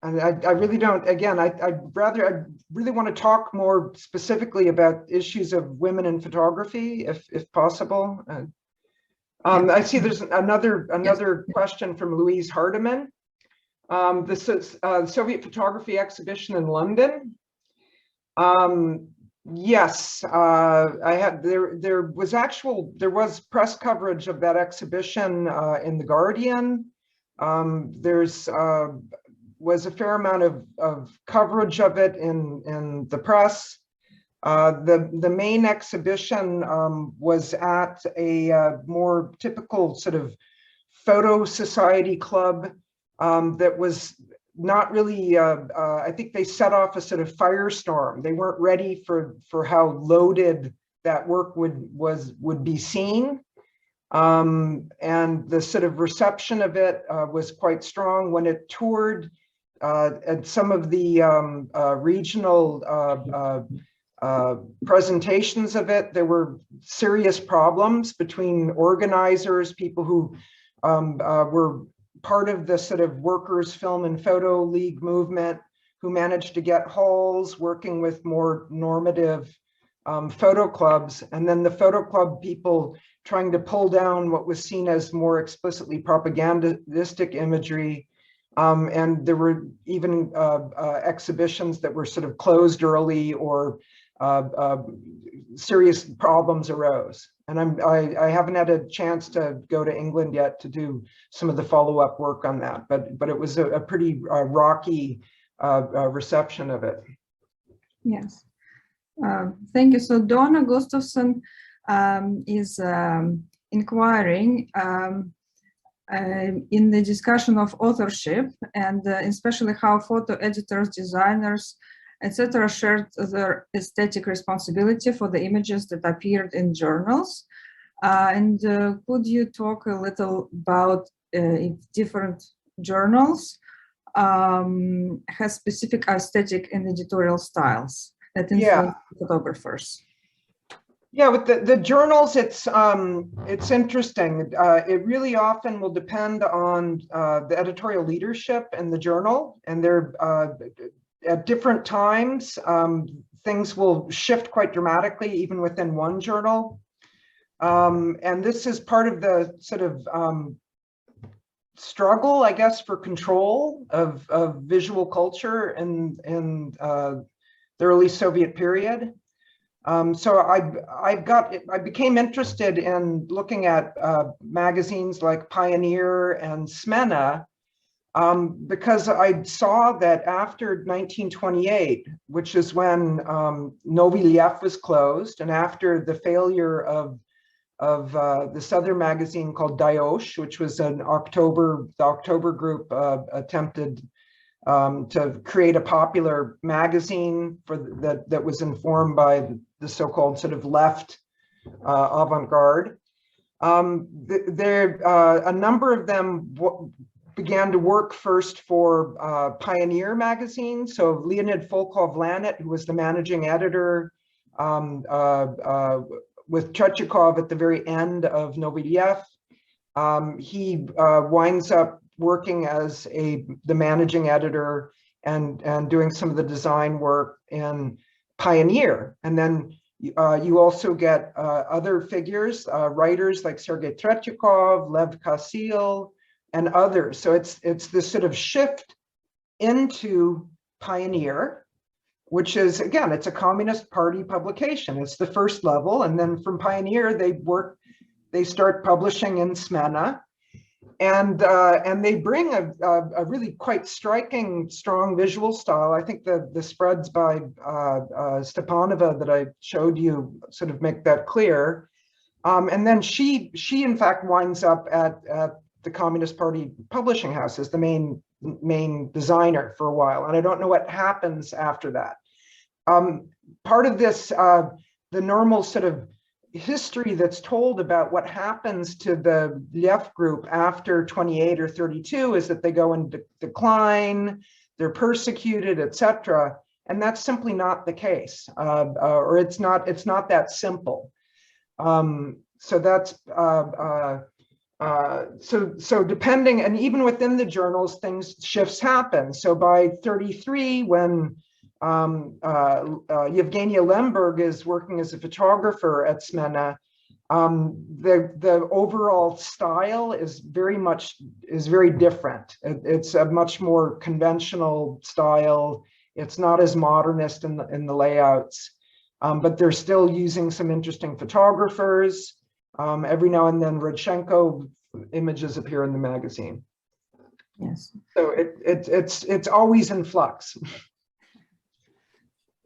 And I really don't, again, I really want to talk more specifically about issues of women in photography, if possible. I see there's another question from Louise Hardiman. This is Soviet photography exhibition in London. Yes, there was press coverage of that exhibition in The Guardian. There's was a fair amount of coverage of it in the press. The main exhibition was at a more typical sort of photo society club that was not really, I think they set off a sort of firestorm. They weren't ready for how loaded that work would be seen. And the sort of reception of it was quite strong. When it toured at some of the regional presentations of it, there were serious problems between organizers, people who were part of the sort of workers' film and photo league movement, who managed to get halls working with more normative photo clubs, and then the photo club people trying to pull down what was seen as more explicitly propagandistic imagery. And there were even exhibitions that were sort of closed early, or serious problems arose. And I haven't had a chance to go to England yet to do some of the follow-up work on that, but it was a pretty rocky reception of it. Yes, thank you. So Donna Gustafson is inquiring, in the discussion of authorship, and especially how photo editors, designers, etc. shared their aesthetic responsibility for the images that appeared in journals. And could you talk a little about if different journals have specific aesthetic and editorial styles that influence photographers? Yeah, with the journals, it's interesting. It really often will depend on the editorial leadership in the journal, and they're at different times. Things will shift quite dramatically, even within one journal. And this is part of the sort of struggle, I guess, for control of visual culture in the early Soviet period. So I became interested in looking at magazines like Pioneer and Smena, because I saw that after 1928, which is when Novy Lyev was closed, and after the failure of this other magazine called Dayosh, which was the October group attempted to create a popular magazine that was informed by the so-called sort of left avant-garde. A number of them began to work first for Pioneer magazine. So Leonid Volkov-Lanet, who was the managing editor, with Tretyakov at the very end of Novy Lyev, he winds up working as the managing editor and doing some of the design work in Pioneer. And then you also get other figures, writers like Sergei Tretyakov, Lev Kasil, and others. So it's this sort of shift into Pioneer, which is, again, it's a Communist Party publication. It's the first level. And then from Pioneer, they start publishing in Smena. And they bring a really quite striking, strong visual style. I think the spreads by Stepanova that I showed you sort of make that clear. And then she in fact winds up at the Communist Party publishing house as the main designer for a while. And I don't know what happens after that. Part of this, the normal sort of history that's told about what happens to the Lyev group after 28 or 32 is that they go into decline, they're persecuted, etc. And that's simply not the case, or it's not that simple. So that's so depending, and even within the journals, shifts happen. So by 33, when Evgeniia Lemberg is working as a photographer at Smena, the overall style is very different. It's a much more conventional style. It's not as modernist in the layouts, but they're still using some interesting photographers. Every now and then Rodchenko images appear in the magazine. Yes. So it's always in flux.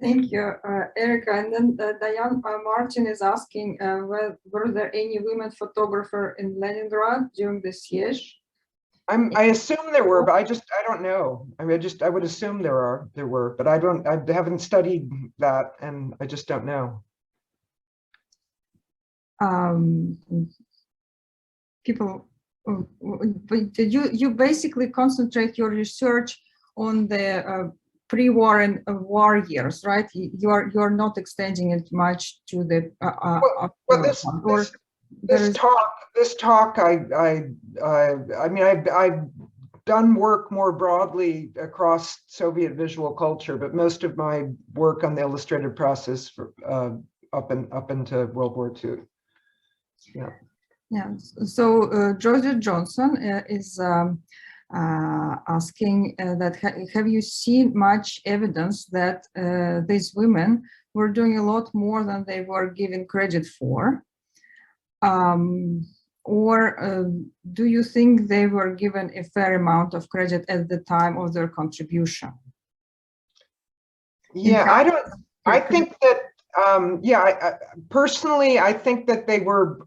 Thank you, Erika. And then Diane Martin is asking, were there any women photographer in Leningrad during the siege? I assume there were, but I don't know. I mean, I would assume there were, but I haven't studied that, and I just don't know. You basically concentrate your research on the pre-war and war years, right? You're not extending it much to the this talk. I mean, I've done work more broadly across Soviet visual culture, but most of my work on the illustrated press is up into World War II. Yeah. Yeah. So Georgia Johnson is asking that have you seen much evidence that these women were doing a lot more than they were given credit for? Or do you think they were given a fair amount of credit at the time of their contribution? Yeah, I think that, personally, I think that they were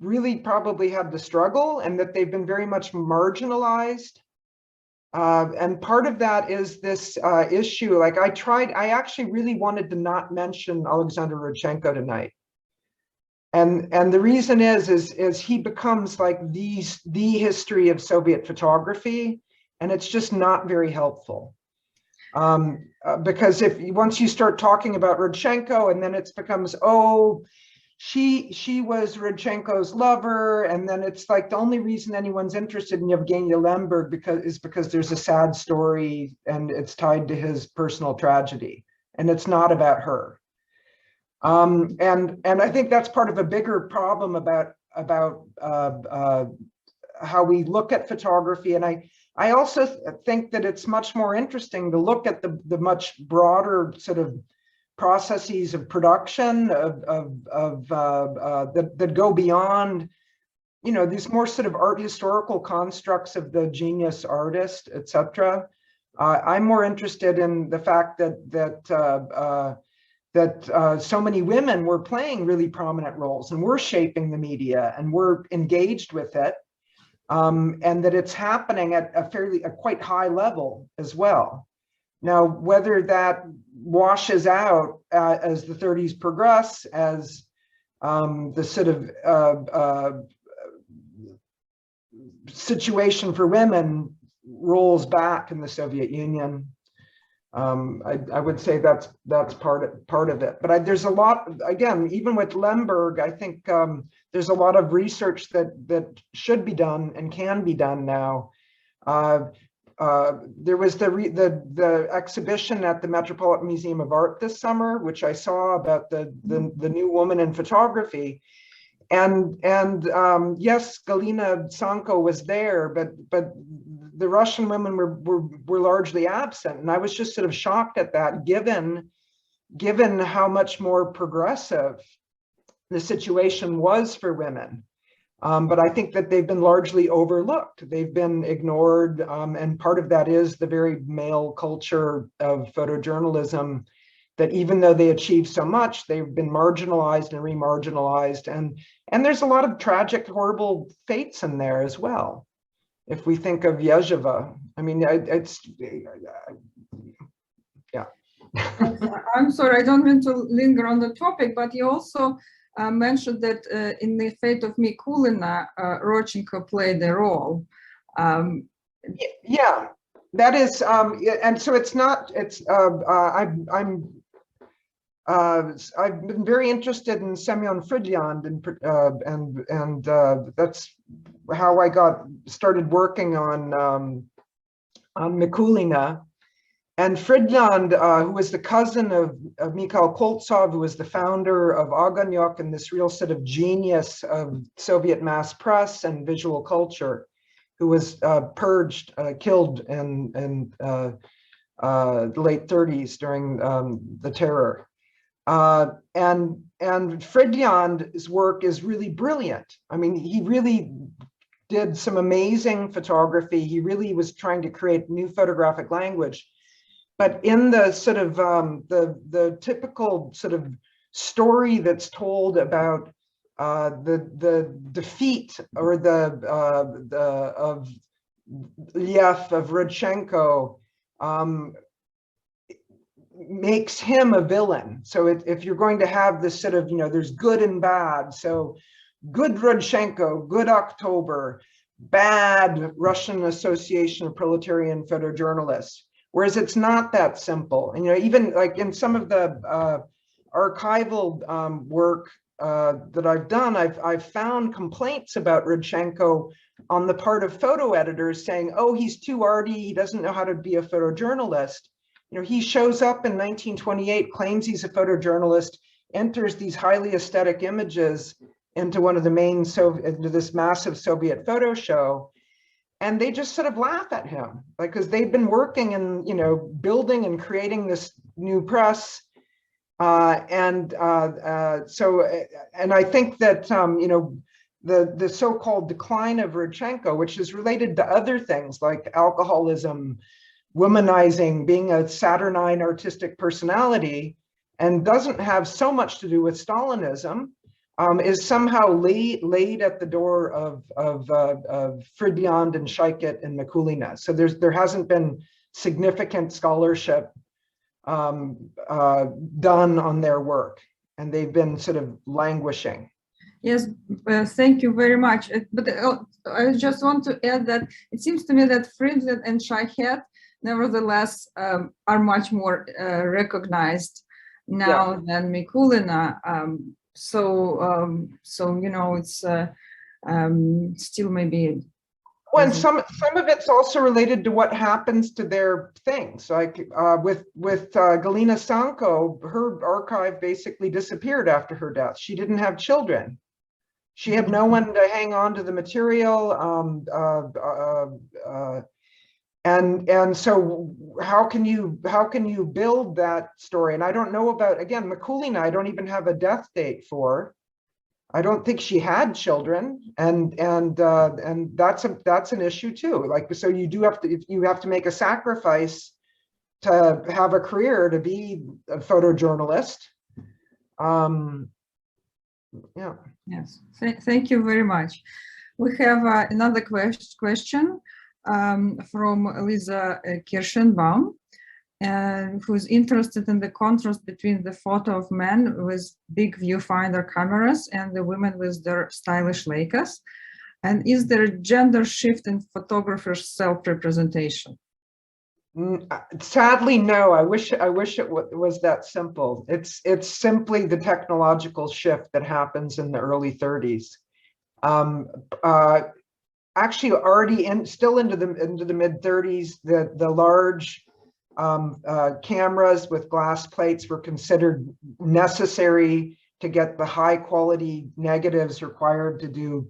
really probably had the struggle, and that they've been very much marginalized. And part of that is this issue. Like I actually really wanted to not mention Aleksandr Rodchenko tonight. And the reason is he becomes like the history of Soviet photography, and it's just not very helpful. Because once you start talking about Rodchenko, and then it becomes, oh, she was Rodchenko's lover, and then it's like the only reason anyone's interested in Evgeniia Lemberg because there's a sad story and it's tied to his personal tragedy, and it's not about her. And I think that's part of a bigger problem about how we look at photography. And I also think that it's much more interesting to look at the much broader sort of processes of production that go beyond, you know, these more sort of art historical constructs of the genius artist, etc. I'm more interested in the fact that so many women were playing really prominent roles, and we're shaping the media, and we're engaged with it, and that it's happening at a quite high level as well. Now, whether that washes out as the 30s progress, as the sort of situation for women rolls back in the Soviet Union, I would say that's part of it. But there's a lot, again, even with Lemberg, I think there's a lot of research that should be done and can be done now. There was the exhibition at the Metropolitan Museum of Art this summer, which I saw about the new woman in photography, and yes, Galina San'ko was there, but the Russian women were largely absent, and I was just sort of shocked at that, given how much more progressive the situation was for women. But I think that they've been largely overlooked. They've been ignored, and part of that is the very male culture of photojournalism, that even though they achieved so much, they've been marginalized and remarginalized, and there's a lot of tragic, horrible fates in there as well. If we think of Ezhova, I mean, yeah. I'm sorry, I don't mean to linger on the topic, but you also mentioned that in the fate of Mikulina, Rodchenko played a role. Yeah, that is, and so it's not. It's I've been very interested in Semyon Fridland, and that's how I started working on Mikulina. And Fridland, who was the cousin of Mikhail Koltsov, who was the founder of Aganyok and this real sort of genius of Soviet mass press and visual culture, who was purged, killed in the late 30s during the terror. And Fridland's work is really brilliant. I mean, he really did some amazing photography. He really was trying to create new photographic language. But in the sort of the typical sort of story that's told about the defeat or of Liev, of Rodchenko, makes him a villain. So if you're going to have this sort of, you know, there's good and bad. So good Rodchenko, good October, bad Russian Association of Proletarian Photojournalists. Whereas it's not that simple. And, you know, even like in some of the archival work that I've done, I've found complaints about Rodchenko on the part of photo editors saying, oh, he's too arty, he doesn't know how to be a photojournalist. You know, he shows up in 1928, claims he's a photojournalist, enters these highly aesthetic images into one of the main into this massive Soviet photo show. And they just sort of laugh at him, like, because they've been working and, you know, building and creating this new press. So, and I think that, you know, the so-called decline of Rodchenko, which is related to other things like alcoholism, womanizing, being a saturnine artistic personality, and doesn't have so much to do with Stalinism, is somehow laid at the door of Fridjand and Shaiket and Mikulina. So there hasn't been significant scholarship done on their work, and they've been sort of languishing. Yes, thank you very much. But I just want to add that it seems to me that Fridjand and Shaiket, nevertheless, are much more recognized now than Mikulina. So you know, it's still maybe. Well, and some of it's also related to what happens to their things. Like with Galina San'ko, her archive basically disappeared after her death. She didn't have children. She had no one to hang on to the material, and so how can you build that story? And I don't know about, again, Mikulina, I don't even have a death date for. I don't think she had children, and that's an issue too. Like, so you have to make a sacrifice to have a career, to be a photojournalist. Yeah. Yes, thank you very much. We have another question from Lisa Kirschenbaum, who's interested in the contrast between the photo of men with big viewfinder cameras and the women with their stylish Leicas. And is there a gender shift in photographers' self-representation? Sadly, no. I wish it was that simple. It's simply the technological shift that happens in the early 30s. Actually, already still into the mid 30s, the large cameras with glass plates were considered necessary to get the high quality negatives required to do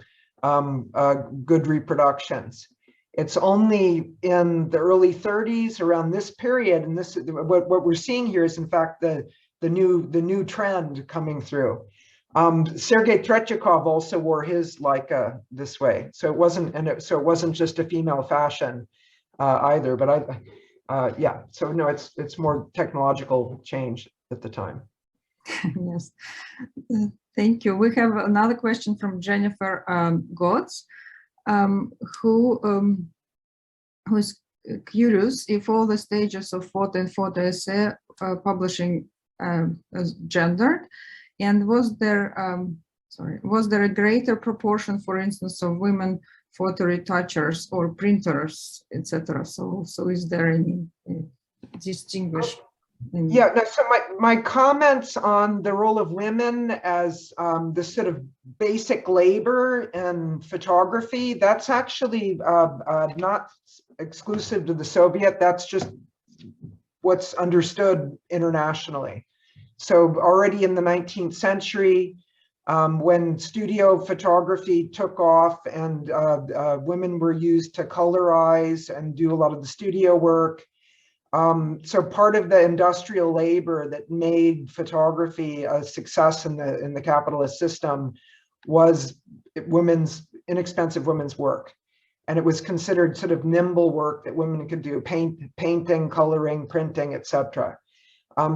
good reproductions. It's only in the early 30s, around this period, and this what we're seeing here is in fact the new trend coming through. Sergei Tretyakov also wore his Leica this way, so it wasn't just a female fashion either. But yeah, so no, it's more technological change at the time. Yes, thank you. We have another question from Jennifer Gotts, who's curious if all the stages of photo and photo essay publishing is gendered, and was there a greater proportion, for instance, of women photo retouchers or printers, etc.? So is there any distinguish? Yeah, no, so my comments on the role of women as this sort of basic labor in photography, that's actually not exclusive to the Soviet. That's just what's understood internationally. So already in the 19th century, when studio photography took off and women were used to colorize and do a lot of the studio work, so part of the industrial labor that made photography a success in the capitalist system was inexpensive women's work. And it was considered sort of nimble work that women could do, painting, coloring, printing, etc.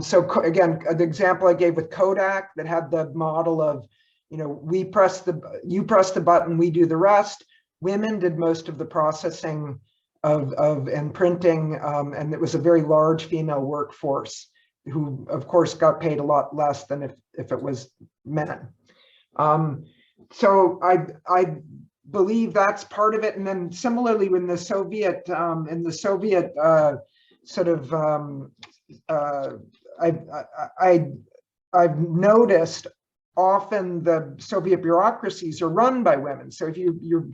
So again, the example I gave with Kodak that had the model of, you press the button, we do the rest. Women did most of the processing and printing, and it was a very large female workforce who, of course, got paid a lot less than if it was men. So I believe that's part of it. And then similarly, when the Soviet, I've noticed often the Soviet bureaucracies are run by women. So if you're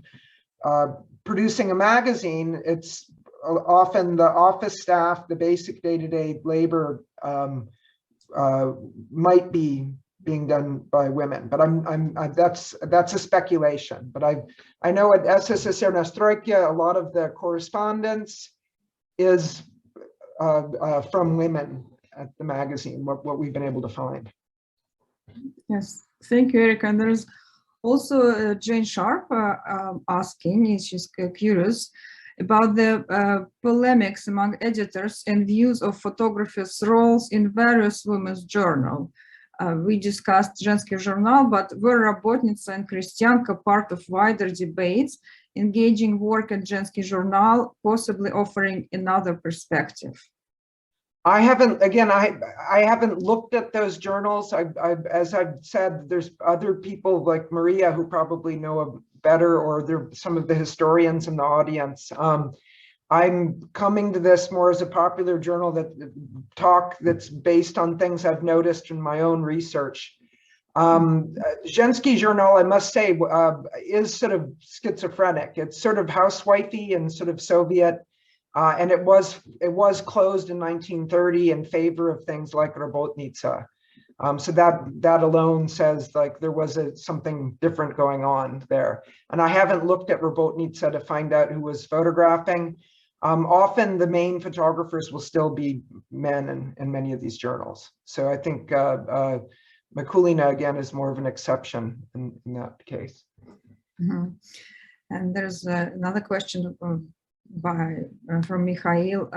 producing a magazine, it's often the office staff, the basic day-to-day labor might be being done by women, but that's a speculation. But I know at SSSR Nastroyka, a lot of the correspondence is from women at the magazine, what we've been able to find. Yes, thank you, Erika. And there's also Jane Sharp asking, she's curious about the polemics among editors and views of photographers' roles in various women's journals. We discussed Zhensky journal, but were Rabotnitsa and Kristianka part of wider debates, engaging work at Zhensky journal, possibly offering another perspective? I haven't, again, I haven't looked at those journals. As I've said, there's other people like Maria who probably know better, or there some of the historians in the audience. I'm coming to this more as a popular journal that's based on things I've noticed in my own research. Zhensky journal, I must say, is sort of schizophrenic. It's sort of housewifey and sort of Soviet. And it was closed in 1930 in favor of things like Rabotnitsa. So that alone says like there was something different going on there. And I haven't looked at Rabotnitsa to find out who was photographing. Often the main photographers will still be men in many of these journals. So I think Mikulina again is more of an exception in that case. Mm-hmm. And there's another question from Mikhail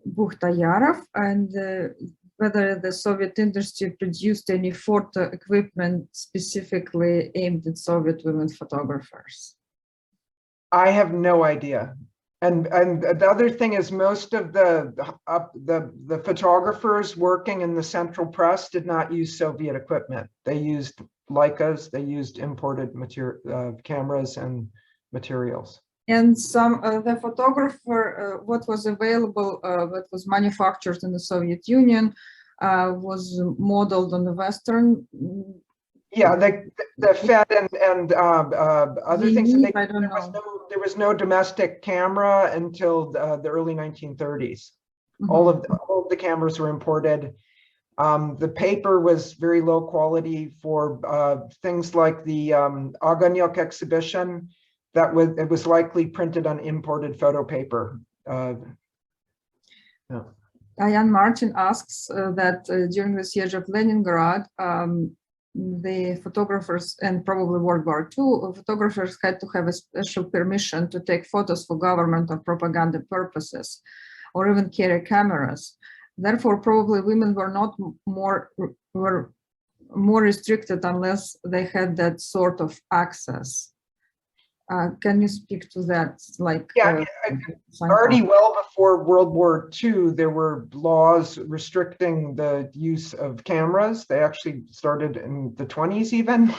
Bukhtayarov, and whether the Soviet industry produced any photo equipment specifically aimed at Soviet women photographers. I have no idea. And the other thing is most of the photographers working in the Central Press did not use Soviet equipment. They used Leicas, they used imported cameras and materials. And some the photographer, what was available, what was manufactured in the Soviet Union, was modeled on the Western. Yeah, the Fed and other things. There was no domestic camera until the early 1930s. Mm-hmm. All of the cameras were imported. The paper was very low quality for things like the Aganyok exhibition. It was likely printed on imported photo paper. Yeah. Diane Martin asks that during the siege of Leningrad, the photographers, and probably World War II, photographers had to have a special permission to take photos for government or propaganda purposes, or even carry cameras. Therefore, probably women were more restricted unless they had that sort of access. Can you speak to that? Like, yeah, already well before World War II, there were laws restricting the use of cameras. They actually started in the 1920s even.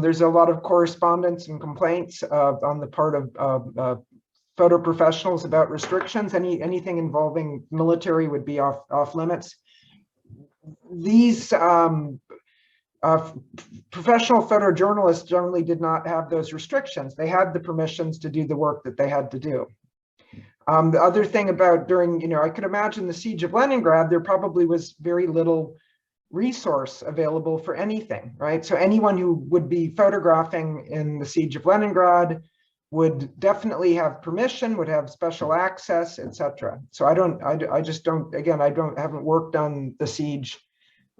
There's a lot of correspondence and complaints on the part of photo professionals about restrictions. Anything involving military would be off limits. These professional photojournalists generally did not have those restrictions. They had the permissions to do the work that they had to do. The other thing about I could imagine the siege of Leningrad, there probably was very little resource available for anything, right? So anyone who would be photographing in the siege of Leningrad would definitely have permission, would have special access, etc. So I just don't, again, haven't worked on the siege.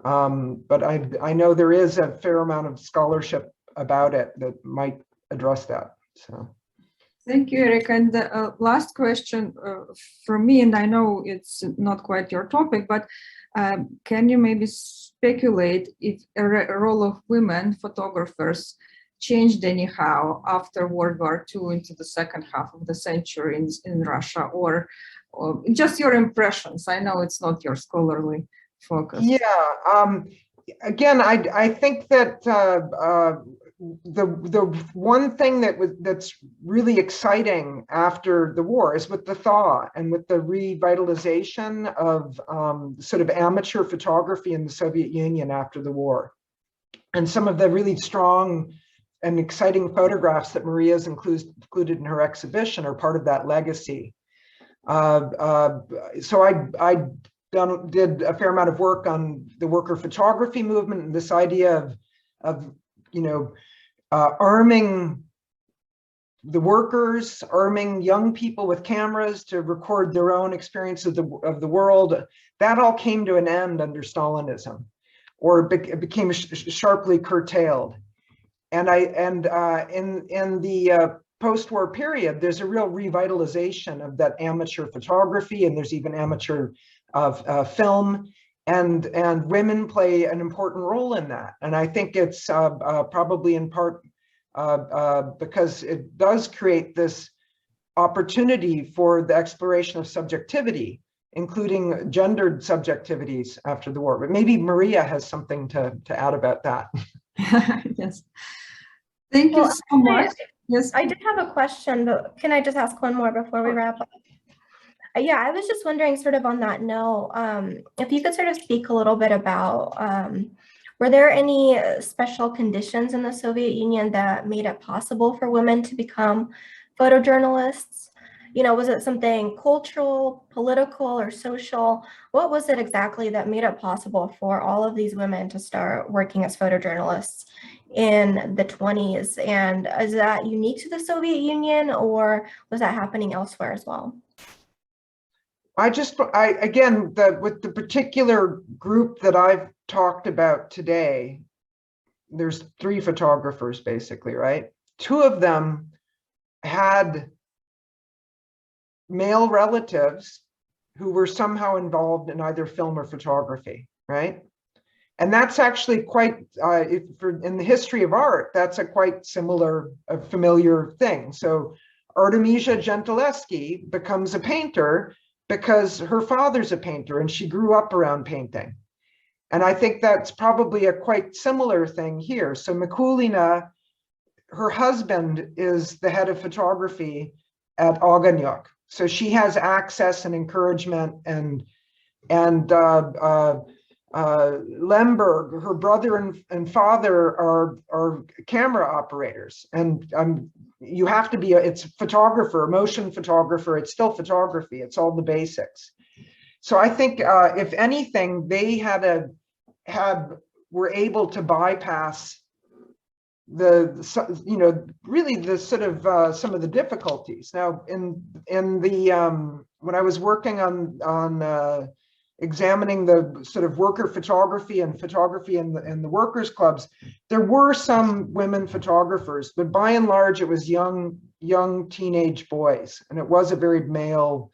But I know there is a fair amount of scholarship about it that might address that. So, thank you, Erika. And the last question from me, and I know it's not quite your topic, but can you maybe speculate if a role of women photographers changed anyhow after World War II into the second half of the century in Russia, or just your impressions? I know it's not your scholarly focus. Yeah, again, I think that the one thing that's really exciting after the war is with the thaw and with the revitalization of sort of amateur photography in the Soviet Union after the war, and some of the really strong and exciting photographs that Maria's included in her exhibition are part of that legacy. So I did a fair amount of work on the worker photography movement and this idea of arming the workers, arming young people with cameras to record their own experience of the world. That all came to an end under Stalinism, or it became sharply curtailed. And in the post-war period, there's a real revitalization of that amateur photography, and there's even amateur film. and women play an important role in that. And I think it's probably in part because it does create this opportunity for the exploration of subjectivity, including gendered subjectivities after the war. But maybe Maria has something to add about that. Yes. Thank you so much. Yes. I did have a question, but can I just ask one more before we wrap up? Yeah, I was just wondering, sort of on that note, if you could sort of speak a little bit about, were there any special conditions in the Soviet Union that made it possible for women to become photojournalists? You know, was it something cultural, political, or social? What was it exactly that made it possible for all of these women to start working as photojournalists in the 20s? And is that unique to the Soviet Union, or was that happening elsewhere as well? Again, with the particular group that I've talked about today, there's 3 photographers basically, right? 2 of them had male relatives who were somehow involved in either film or photography, right? And that's actually quite, in the history of art, that's a quite similar, familiar thing. So Artemisia Gentileschi becomes a painter because her father's a painter and she grew up around painting. And I think that's probably a quite similar thing here. So Mikulina, her husband is the head of photography at Aganyok. So she has access and encouragement, and Lemberg, her brother and father are camera operators. And you have to be, it's photographer, motion photographer, it's still photography, it's all the basics. So I think if anything, they were able to bypass really the sort of some of the difficulties. Now in the when I was working on examining the sort of worker photography and photography in the workers' clubs, there were some women photographers, but by and large it was young teenage boys, and it was a very male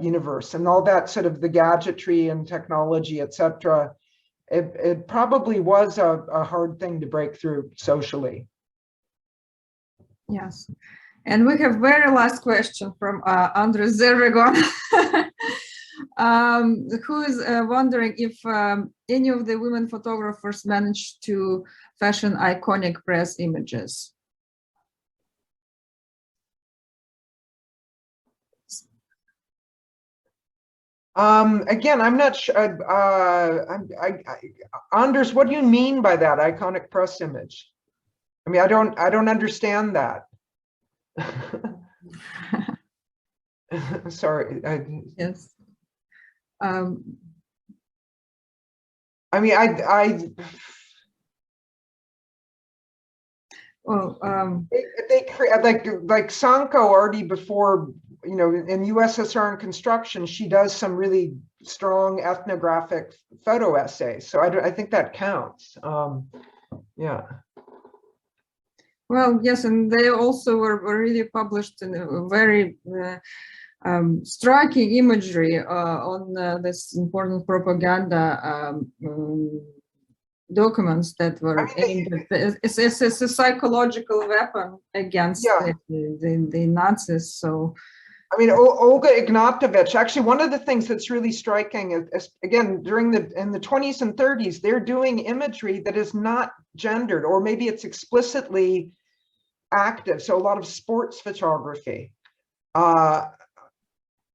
universe. And all that sort of the gadgetry and technology, etc., it probably was a hard thing to break through socially. Yes, and we have very last question from Andres Zervegon. Who is wondering if any of the women photographers managed to fashion iconic press images. Again, I'm not sure. Anders, what do you mean by that iconic press image? I mean, I don't understand that. Sorry. Yes. I mean, well, they create like San'ko already before, you know, in USSR and Construction, she does some really strong ethnographic photo essays. So I think that counts. Yeah. Well, yes, and they also were really published in a very striking imagery on this important propaganda documents that were aimed at it's a psychological weapon against the Nazis. So I mean, Olga Ignatovich, actually one of the things that's really striking is again, in the 20s and 30s, they're doing imagery that is not gendered, or maybe it's explicitly active. So a lot of sports photography.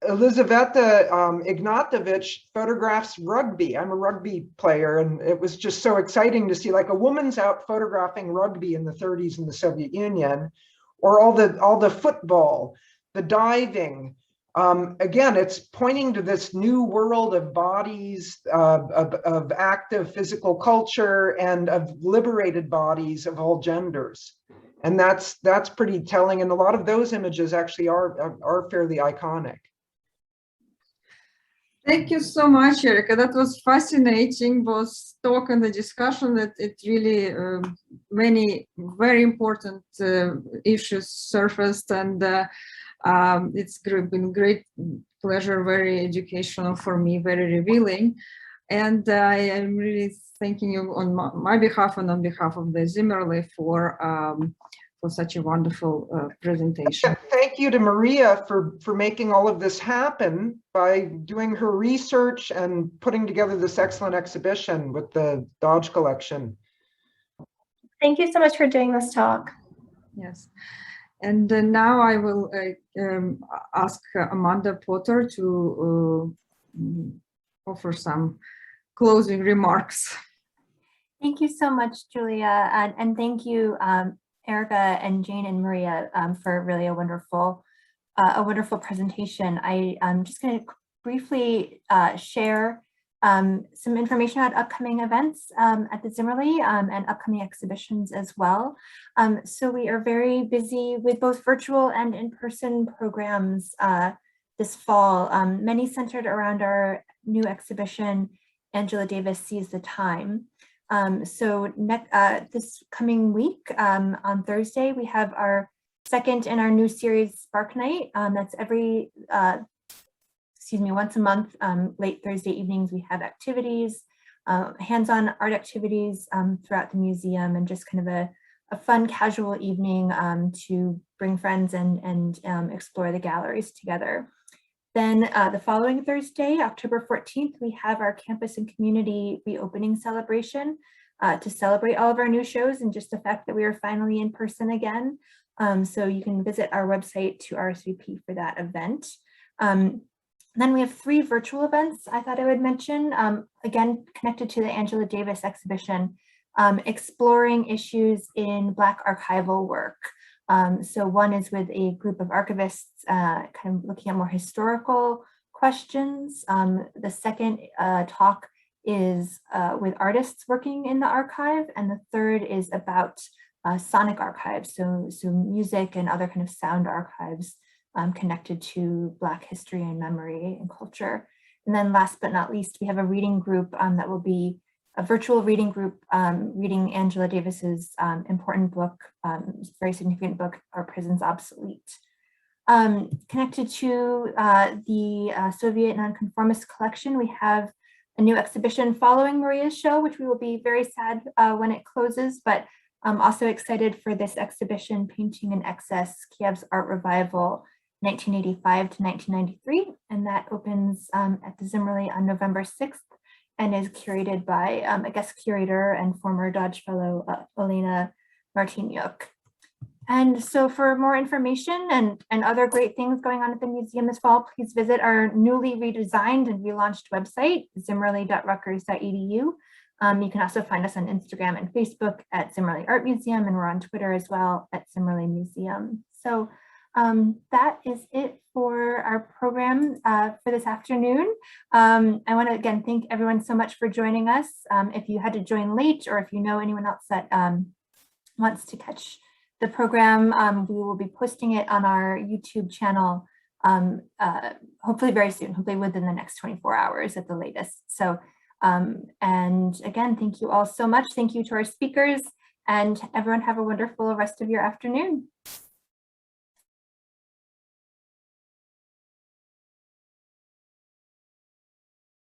Elizaveta Ignatovich photographs rugby. I'm a rugby player, and it was just so exciting to see like a woman's out photographing rugby in the 30s in the Soviet Union, or all the football, the diving. Again, it's pointing to this new world of bodies, of active physical culture, and of liberated bodies of all genders. And that's pretty telling. And a lot of those images actually are fairly iconic. Thank you so much, Erika. That was fascinating, both talk and the discussion. That it really many very important issues surfaced, and it's been great pleasure, very educational for me, very revealing. And I am really thanking you on my behalf and on behalf of the Zimmerli for such a wonderful presentation. Thank you to Maria for making all of this happen by doing her research and putting together this excellent exhibition with the Dodge collection. Thank you so much for doing this talk. Yes. And now I will ask Amanda Potter to offer some closing remarks. Thank you so much, Julia, and thank you, Erika and Jane and Maria, for really a wonderful presentation. I'm just going to briefly share some information about upcoming events at the Zimmerli and upcoming exhibitions as well. So we are very busy with both virtual and in-person programs this fall, many centered around our new exhibition, Angela Davis Sees the Time. So this coming week, on Thursday, we have our second in our new series, Spark Night. That's once a month, late Thursday evenings, we have activities, hands-on art activities throughout the museum, and just kind of a fun casual evening to bring friends and explore the galleries together. Then the following Thursday, October 14th, we have our campus and community reopening celebration to celebrate all of our new shows and just the fact that we are finally in person again. So you can visit our website to RSVP for that event. Then we have 3 virtual events I thought I would mention, again, connected to the Angela Davis exhibition, exploring issues in Black archival work. So one is with a group of archivists kind of looking at more historical questions. The second talk is with artists working in the archive, and the third is about sonic archives, so music and other kind of sound archives connected to Black history and memory and culture. And then last but not least, we have a reading group that will be a virtual reading group reading Angela Davis's important book, very significant book, Are Prisons Obsolete? Connected to the Soviet Nonconformist collection, we have a new exhibition following Maria's show, which we will be very sad when it closes, but I'm also excited for this exhibition, Painting in Excess, Kiev's Art Revival, 1985 to 1993, and that opens at the Zimmerli on November 6th and is curated by a guest curator and former Dodge Fellow, Lena Aganyok. And so for more information and other great things going on at the museum this fall, please visit our newly redesigned and relaunched website, zimmerli.rutgers.edu. You can also find us on Instagram and Facebook at Zimmerli Art Museum, and we're on Twitter as well at Zimmerli Museum. So that is it for our program for this afternoon. I want to again thank everyone so much for joining us. If you had to join late, or if you know anyone else that wants to catch the program, we will be posting it on our YouTube channel hopefully very soon, hopefully within the next 24 hours at the latest. So, and again, thank you all so much. Thank you to our speakers, and everyone have a wonderful rest of your afternoon.